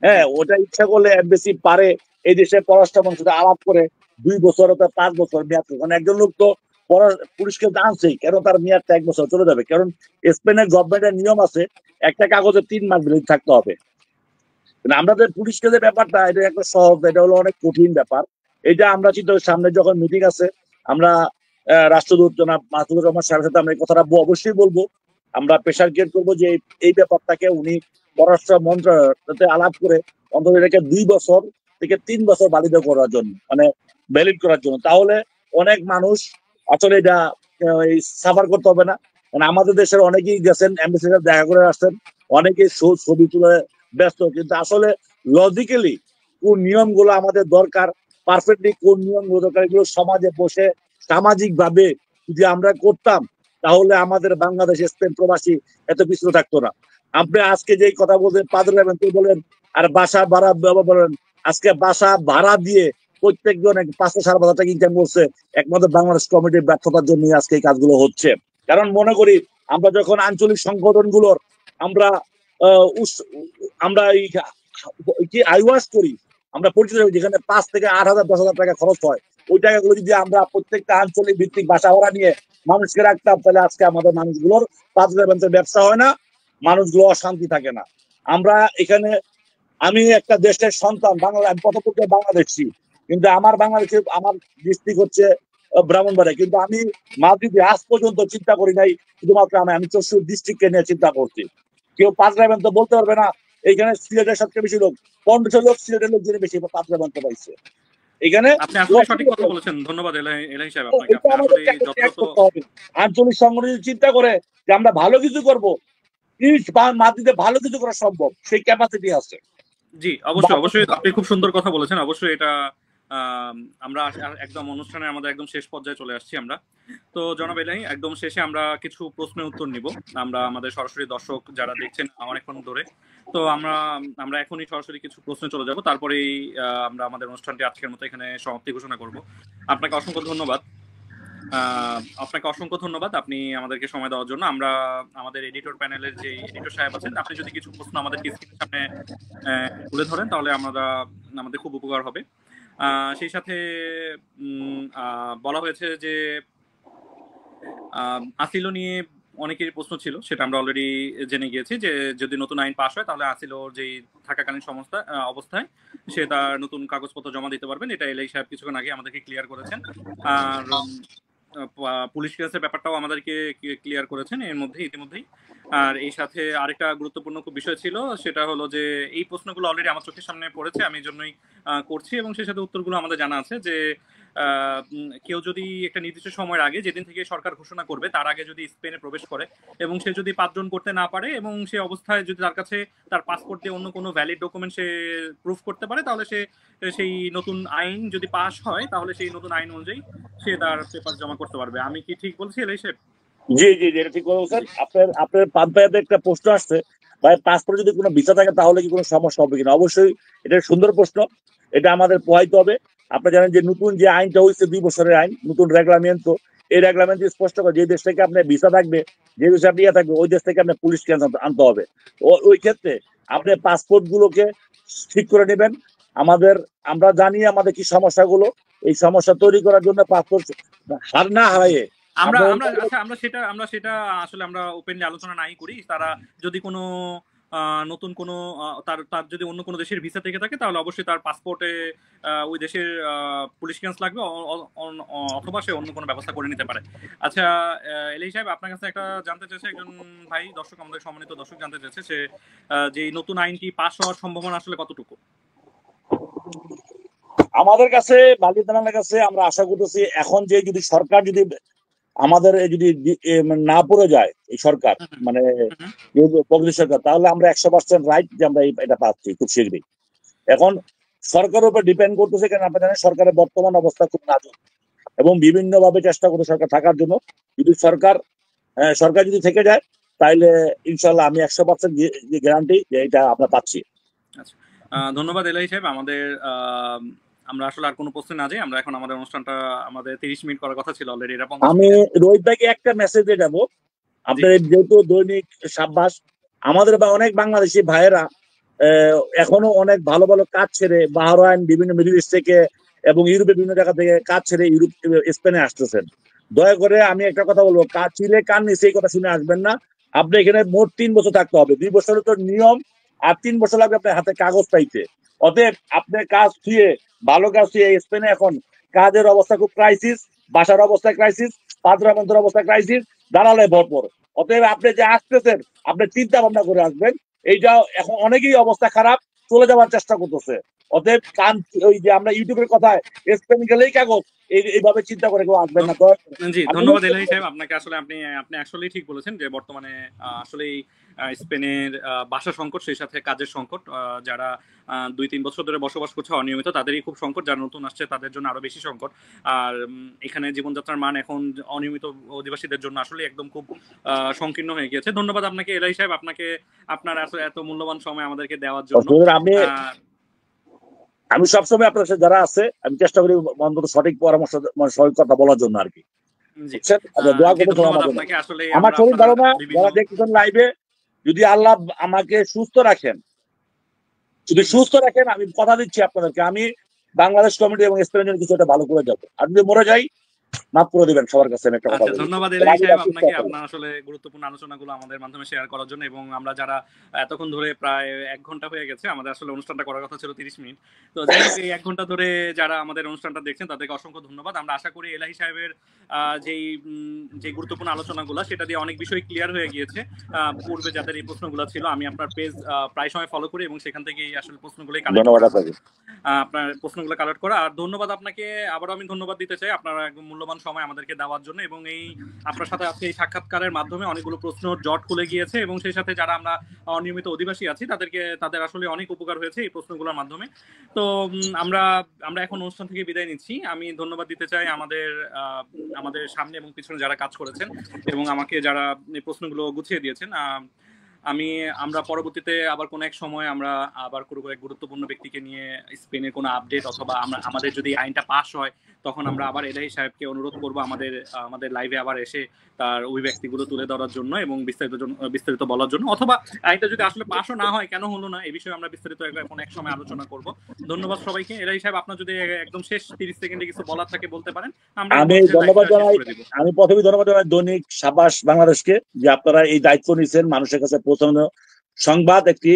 হ্যাঁ, ওটা ইচ্ছা করলে এমবেসি পারে এই দেশে পররাষ্ট্র মন্ত্রী আলাপ করে 2 বছর অথবা 5 বছর মেয়াদ। কারণ একজন লোক তো পুলিশকে আনছেই, কেন তার মেয়াদটা 1 বছর চলে যাবে? কারণ স্পেনের গভর্নমেন্টের নিয়ম আছে একটা কাগজে 3 মাস বিরতি থাকতে হবে। আমাদের পুলিশকে যে ব্যাপারটা, এটা একটা সহজ, এটা হলো অনেক কঠিন ব্যাপার। এটা আমরা চিন্তা সামনে যখন মিটিং আছে, আমরা রাষ্ট্রদূত জনাব মাহমুদুর রহমান সাহেবের সাথে আমরা এই কথাটা অবশ্যই বলবো। আমরা প্রেশার ক্রিয়েট করবো যে এই ব্যাপারটাকে উনি পররাষ্ট্র মন্ত্রণালয়তে আলাপ করে অন্তত এটাকে 2 বছর থেকে 3 বছর বাধিত করার জন্য, মানে ভ্যালিড করার জন্য। তাহলে অনেক মানুষ আসলে এটা সাফার করতে হবে না। মানে আমাদের দেশের অনেকেই গেছেন, অ্যাম্বাসিডার দেখা করে আসছেন, অনেকেই ছবি তুলে ব্যস্ত, কিন্তু আসলে লজিক্যালি কোন নিয়মগুলো আমাদের দরকার, পারফেক্টলি কোন নিয়মগুলো দরকার, এগুলো সমাজে বসে সামাজিক ভাবে যদি আমরা করতাম, তাহলে আমাদের বাংলাদেশ স্পেন প্রবাসী এত পিছনে থাকতো না। আপনি আজকে যেই কথা বলছেন পাদরেবেন তো বলেন, আর বাসা ভাড়া বলেন, আজকে বাসা ভাড়া দিয়ে প্রত্যেকজন 500-5,500 টাকা ইনকাম করছে একমাত্র বাংলাদেশ কমিটির ব্যর্থতার জন্য আজকে এই কাজগুলো হচ্ছে। কারণ মনে করি আমরা যখন আঞ্চলিক সংগঠনগুলোর আমরা আমরা কি আইওয়াস করি, আমরা পরিচিত যেখানে 5 থেকে 8,000 10,000 টাকা খরচ হয়, ওই টাকাগুলো যদি আমরা প্রত্যেকটা আঞ্চলিক ভিত্তিক বাসা ভাড়া নিয়ে মানুষকে রাখতাম, তাহলে আজকে আমাদের মানুষগুলোর 5,000 ব্যবসা হয় না, মানুষগুলো অশান্তি থাকে না। আমরা এখানে, আমি একটা দেশের সন্তান, বাংলা, আমি প্রথম বাংলাদেশি, কিন্তু আমার বাংলাদেশে আমার ডিস্ট্রিক্ট হচ্ছে ব্রাহ্মণবাড়িয়া, কিন্তু আমি মাদ্রিদে আজ পর্যন্ত চিন্তা করি নাই। শুধুমাত্র আমি 64 ডিস্ট্রিক্টকে নিয়ে চিন্তা করছি। কেউ পাঁচরাবেন তো বলতে পারবে না এখানে সিলেটের সবচেয়ে বেশি লোক, 1500 লোক সিলেটের লোক জেনে বেশি পাঁচরাবেন তো পাইছে এখানে।
আপনি আসলে সঠিক কথা বলেছেন, ধন্যবাদ এলহাই সাহেব আপনাকে।
এটা
আপনি আসলে
আমাদেরকে
যথাযথ।
করতে হবে। আঞ্চলিক সংগঠন চিন্তা করে যে আমরা ভালো কিছু করবো, মাদ্রিদে ভালো কিছু করা সম্ভব, সেই ক্যাপাসিটি আছে।
জি অবশ্যই অবশ্যই, আপনি খুব সুন্দর কথা বলেছেন। অবশ্যই এটা আমরা একদম অনুষ্ঠানে আমাদের একদম শেষ পর্যায়ে চলে আসছি আমরা। তো জনাব এলাহি, একদম শেষে আমরা কিছু প্রশ্নের উত্তর নিব। আমরা আমাদের সরাসরি দর্শক যারা দেখছেন অনেকক্ষণ ধরে, তো আমরা আমরা এখনই সরাসরি কিছু প্রশ্নে চলে যাব, তারপরেই আমরা আমাদের অনুষ্ঠানটি আজকের মতো এখানে সমাপ্তি ঘোষণা করব। আপনাকে অসংখ্য ধন্যবাদ। আপনাকে অসংখ্য ধন্যবাদ আপনি আমাদেরকে সময় দেওয়ার জন্য। আমরা আমাদের এডিটর প্যানেলের যে এডিটর সাহেব আছেন, আপনি যদি কিছু প্রশ্ন আমাদেরকে স্ক্রিনের সামনে তুলে ধরেন তাহলে আমাদের খুব উপকার হবে। সেই সাথে বলা হয়েছে যে আসিলো নিয়ে অনেকেরই প্রশ্ন ছিল, সেটা আমরা অলরেডি জেনে গিয়েছি যে যদি নতুন আইন পাশ হয় তাহলে আসিলোর যেই থাকাকালীন অবস্থায় সে তার নতুন কাগজপত্র জমা দিতে পারবেন। এটা এলআই সাহেব কিছুক্ষণ আগে আমাদেরকে ক্লিয়ার করেছেন। আর পুলিশ ক্লিয়ারেন্সের ব্যাপারটাও আমাদেরকে ক্লিয়ার করেছেন এর মধ্যে ইতিমধ্যেই। আর এই সাথে আরেকটা গুরুত্বপূর্ণ খুব বিষয় ছিল, সেটা হলো যে এই প্রশ্নগুলো অলরেডি আমার চোখের সামনে পড়েছে, আমি এই জন্যই করছি, এবং সেই সাথে উত্তরগুলো আমাদের জানা আছে যে কেউ যদি একটা নির্দিষ্ট সময়ের আগে, যেদিন থেকে সরকার ঘোষণা করবে তার আগে যদি স্পেনে প্রবেশ করে এবং সে যদি 5 জন করতে না পারে এবং সে অবস্থায় যদি তার কাছে তার পাসপোর্ট দিয়ে অন্য কোনো ভ্যালিড ডকুমেন্ট সে প্রুফ করতে পারে, তাহলে সে সেই নতুন আইন যদি পাস হয় তাহলে সেই নতুন আইন অনুযায়ী সে তার পেপার জমা করতে পারবে। আমি কি ঠিক বলছি এলাই সাহেব?
জি, জি, জি, এটা ঠিক বলছেন। আপনার পাম্পায়াতে একটা প্রশ্ন আসছে, ভাই পাসপোর্টে যদি কোনো ভিসা থাকে তাহলে কি কোনো সমস্যা হবে কিনা? অবশ্যই এটা সুন্দর প্রশ্ন, এটা আমাদের পোহাইতে হবে। আপনারা জানেন যে নতুন যে আইনটা হয়েছে 2 বছরের আইন, নতুন রেগলামেন্ট, তো এই রেগলামেন্ট স্পষ্ট করে যে দেশ থেকে আপনার ভিসা থাকবে, যে দেশে আপনি ইয়ে থাকবে, ওই দেশ থেকে আপনার পুলিশ ক্লিয়ারেন্স আনতে হবে। ওই ক্ষেত্রে আপনি পাসপোর্ট গুলোকে ঠিক করে নেবেন। আমরা জানি আমাদের কি সমস্যাগুলো, এই সমস্যা তৈরি করার জন্য পাসপোর্ট হার না হারাইয়ে
আমরা
আপনার
আমরা আচ্ছা আমরা সেটা আসলে আমরা ওপেনলি আলোচনা নাই করি। তারা যদি কোনো নতুন কোনো তার তার যদি অন্য কোনো দেশের ভিসা থেকে থাকে তাহলে অবশ্যই তার পাসপোর্টে ওই দেশের পুলিশ ক্লিয়ারেন্স লাগবে, অথবা সে অন্য কোনো ব্যবস্থা করে নিতে পারে। আচ্ছা, এলহি সাহেব, আপনার কাছে একটা জানতে চাইছে একজন ভাই, দর্শক, আমাদের সম্মানিত দর্শক জানতে চাইছে সে যে এই নতুন আইনটি পাস হওয়ার সম্ভাবনা আসলে কতটুকু?
আমাদের কাছে বালিদানের কাছে আমরা আশা করতেছি এখন যে যদি সরকার যদি আমাদের যদি মানে না পড়ে যায় এই সরকার, মানে প্রগতি সরকার, তাহলে আমরা 100% রাইট যে আমরা এটা পাচ্ছি খুব শীঘ্রই। এখন সরকারের উপর ডিপেন্ড করতেছে, কারণ আপনারা জানেন সরকারের বর্তমান অবস্থা খুব নাজুক এবং বিভিন্ন ভাবে চেষ্টা করতে সরকার থাকার জন্য। যদি সরকার যদি থেকে যায় তাহলে ইনশাল্লাহ আমি 100% গ্যারান্টি যে এটা আমরা পাচ্ছি।
আচ্ছা, ধন্যবাদ এলহি সাহেব। আমরা আসলে আর কোনো প্রশ্ন না যাই, আমরা এখন আমাদের অনুষ্ঠানটা, আমাদের 30 মিনিট করার কথা ছিল অলরেডি, এটা 50
আমি
মিনিট।
রোহিত ভাইকে একটা মেসেজ দিয়ে যাবো, আপনার যেহেতু দৈনিক সাব্বাস, আমাদের বা অনেক বাংলাদেশি ভাইয়েরা এখনো অনেক ভালো ভালো কাজ ছেড়ে বাহরাইন, বিভিন্ন মিডল ইস্ট থেকে এবং ইউরোপের বিভিন্ন জায়গা থেকে কাজ ছেড়ে স্পেনে আসতেছেন। দয়া করে আমি একটা কথা বলবো, কাজ ছিলে কান নিচে এই কথা শুনে আসবেন না। আপনি এখানে মোট 3 বছর থাকতে হবে, 2 বছরের তো নিয়ম, আর 3 বছর লাগবে আপনার হাতে কাগজ পাইতে। অতএব আপনার কাজ ছুঁয়ে, ভালো কাজ ছুঁয়ে, স্পেনে এখন কাজের অবস্থা খুব ক্রাইসিস, বাসার অবস্থা ক্রাইসিস, পাত্রা মন্ত্রের অবস্থা ক্রাইসিস, দাঁড়ালে ভরপুর। অতএব আপনি যে আসতেছেন আপনি চিন্তা ভাবনা করে আসবেন। এইটা এখন অনেকেই অবস্থা খারাপ, চলে যাওয়ার চেষ্টা করতেছে। অতএব ওই যে আমরা ইউটিউবের কথায় স্পেন গেলেই কাগজ, এইভাবে চিন্তা করে কেউ আসবেন না।
জি, ধন্যবাদ এলহি সাহেব আপনাকে। আসলে আপনি আপনি আসলেই ঠিক বলেছেন যে বর্তমানে আসলেই স্পেনের ভাষা সংকট, সেই সাথে কাজের সংকট। যারা 2-3 বছর ধরে বসবাস করছে অনিয়মিত, তাদেরই খুব সংকট। যারা নতুন আসছে তাদের জন্য আরো বেশি সংকট। আর এখানে জীবনযাত্রার মান এখন অনিয়মিত অধিবাসীদের জন্য আসলে একদম খুব সংকীর্ণ হয়ে গিয়েছে। ধন্যবাদ আপনাকে এলহি সাহেব, আপনাকে আপনার আসলে এত মূল্যবান সময় আমাদেরকে দেওয়ার জন্য।
আমি সবসময় আপনার সাথে যারা আছে আমি চেষ্টা করি অন্তত সঠিক পরামর্শ, মানে সঠিক কথা বলার জন্য আর কি। আমার শরীর ভালো না, যারা দেখতেছেন লাইভে, যদি আল্লাহ আমাকে সুস্থ রাখেন, যদি সুস্থ রাখেন, আমি কথা দিচ্ছি আপনাদেরকে, আমি বাংলাদেশ কমিটি এবং স্পেনের জন্য কিছু একটা ভালো করে যাবো। আর যদি মরে যাই, মাফ করে দিবেন সবার কাছে, আমি একটা কথা বলি।
ধন্যবাদ এলহি সাহেব আপনাকে, আপনার আসলে গুরুত্বপূর্ণ আলোচনাগুলো আমাদের মাধ্যমে শেয়ার করার জন্য। এবং আমরা যারা এতক্ষণ ধরে, প্রায় 1 ঘন্টা হয়ে গেছে, আমাদের আসলে অনুষ্ঠানটা করার কথা ছিল 30 মিনিট, তো যাই হোক, এই 1 ঘন্টা ধরে যারা আমাদের অনুষ্ঠানটা দেখছেন তাদেরকে অসংখ্য ধন্যবাদ। আমরা আশা করি এলহি সাহেবের যে গুরুত্বপূর্ণ আলোচনাগুলো, সেটা দিয়ে অনেক বিষয় ক্লিয়ার হয়ে গিয়েছে। পূর্বে যাদের এই প্রশ্নগুলো ছিল, আমি আপনার পেজ প্রায় সময় ফলো করি এবং সেখান থেকেই আসলে প্রশ্নগুলোই কালেক্ট করি, আপনার প্রশ্নগুলো কালেক্ট করা। আর ধন্যবাদ আপনাকে, আবারও আমি ধন্যবাদ দিতে চাই আপনার একদম মূল্যবান সময় আমাদেরকে দেওয়ার জন্য। এবং এই আপনার সাথে আজকে এই সাক্ষাৎকারের মাধ্যমে অনেকগুলো প্রশ্ন জট খুলে গিয়েছে, এবং সেই সাথে যারা আমরা অনিয়মিত অধিবাসী আছি তাদের আসলে অনেক উপকার হয়েছে এই প্রশ্নগুলোর মাধ্যমে। তো আমরা এখন অনুষ্ঠান থেকে বিদায় নিচ্ছি। আমি ধন্যবাদ দিতে চাই আমাদের সামনে এবং পিছনে যারা কাজ করেছেন এবং আমাকে যারা এই প্রশ্নগুলো গুছিয়ে দিয়েছেন। আমরা পরবর্তীতে আবার কোনো এক সময় আমরা আবার কোনো এক গুরুত্বপূর্ণ ব্যক্তিকে নিয়ে স্পেনের কোনো আপডেট, অথবা আমাদের যদি আইনটা পাস হয়, তখন আমরা আবার এলহি সাহেবকে অনুরোধ করব আমাদের লাইভে আবার এসে তার অভিব্যক্তিগুলো তুলে ধরার জন্য এবং বিস্তারিত বলার জন্য। অথবা আইনটা যদি আসলে পাসও না হয়, কেন হলো না, এই বিষয়ে আমরা বিস্তারিত কোনো এক সময় আলোচনা করব। ধন্যবাদ সবাইকে। এলহি সাহেব, আপনার যদি একদম শেষ 30 সেকেন্ডে কিছু বলার থাকে বলতে পারেন।
আমি প্রথমে ধন্যবাদ জানাই দৈনিক সাবাস বাংলাদেশকে, যে আপনারা এই দায়িত্ব নিয়েছেন মানুষের কাছে পৌঁছানো সংবাদ একটি,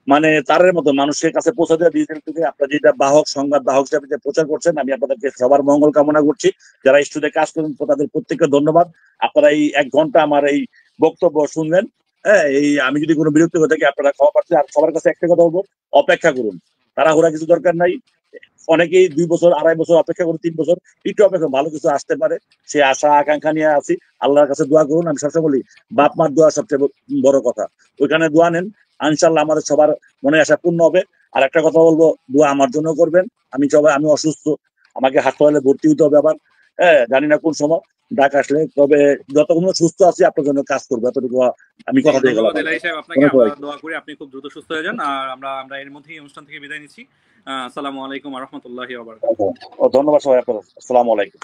মানে তারের মতো মানুষের কাছে পৌঁছে দেওয়া ডিজিটাল থেকে আপনারা যেটা সংবাদ বাহক হিসাবে প্রচার করছেন, আমি আপনাদেরকে সবার মঙ্গল কামনা করছি। যারা স্টুডিওতে কাজ করেন তাদের প্রত্যেককে ধন্যবাদ। আপনারা এই 1 ঘন্টা আমার এই বক্তব্য শুনলেন। হ্যাঁ, এই আমি যদি কোনো বিরক্তি হয়ে থাকি আপনারা ক্ষমা পাচ্ছেন। আর সবার কাছে একটা কথা বলবো, অপেক্ষা করুন, তাড়াহুড়া কিছু দরকার নাই। অনেকেই 2 বছর 2.5 বছর অপেক্ষা করে, 3 বছর, একটু অপেক্ষা, ভালো কিছু আসতে পারে, সে আশা আকাঙ্ক্ষা নিয়ে আছি। আল্লাহর কাছে দোয়া করুন। আমি সবসময় বলি, বাপ মার দোয়া সবচেয়ে বড় কথা, ওইখানে দোয়া নেন, ইনশাল্লাহ আমাদের সবার মনে আশা পূর্ণ হবে। আর একটা কথা বলবো, দোয়া আমার জন্য করবেন। আমি অসুস্থ, আমাকে হাসপাতালে ভর্তি হতে হবে আবার, হ্যাঁ, জানি না কোন সময় ডাক আসলে, তবে যতক্ষণ সুস্থ আছি আপনার জন্য কাজ করবো, এতটুকু আমি কথা দিয়ে গেলাম।
আপনাকে আমরা দোয়া করি আপনি খুব দ্রুত সুস্থ হয়ে যান। আর আমরা এর মধ্যেই অনুষ্ঠান থেকে বিদায় নিচ্ছি। আসসালামু আলাইকুম ওয়া রাহমাতুল্লাহি ওয়া বারাকাতুহু।
ধন্যবাদ সবাই আপনাদের। আসসালামু আলাইকুম।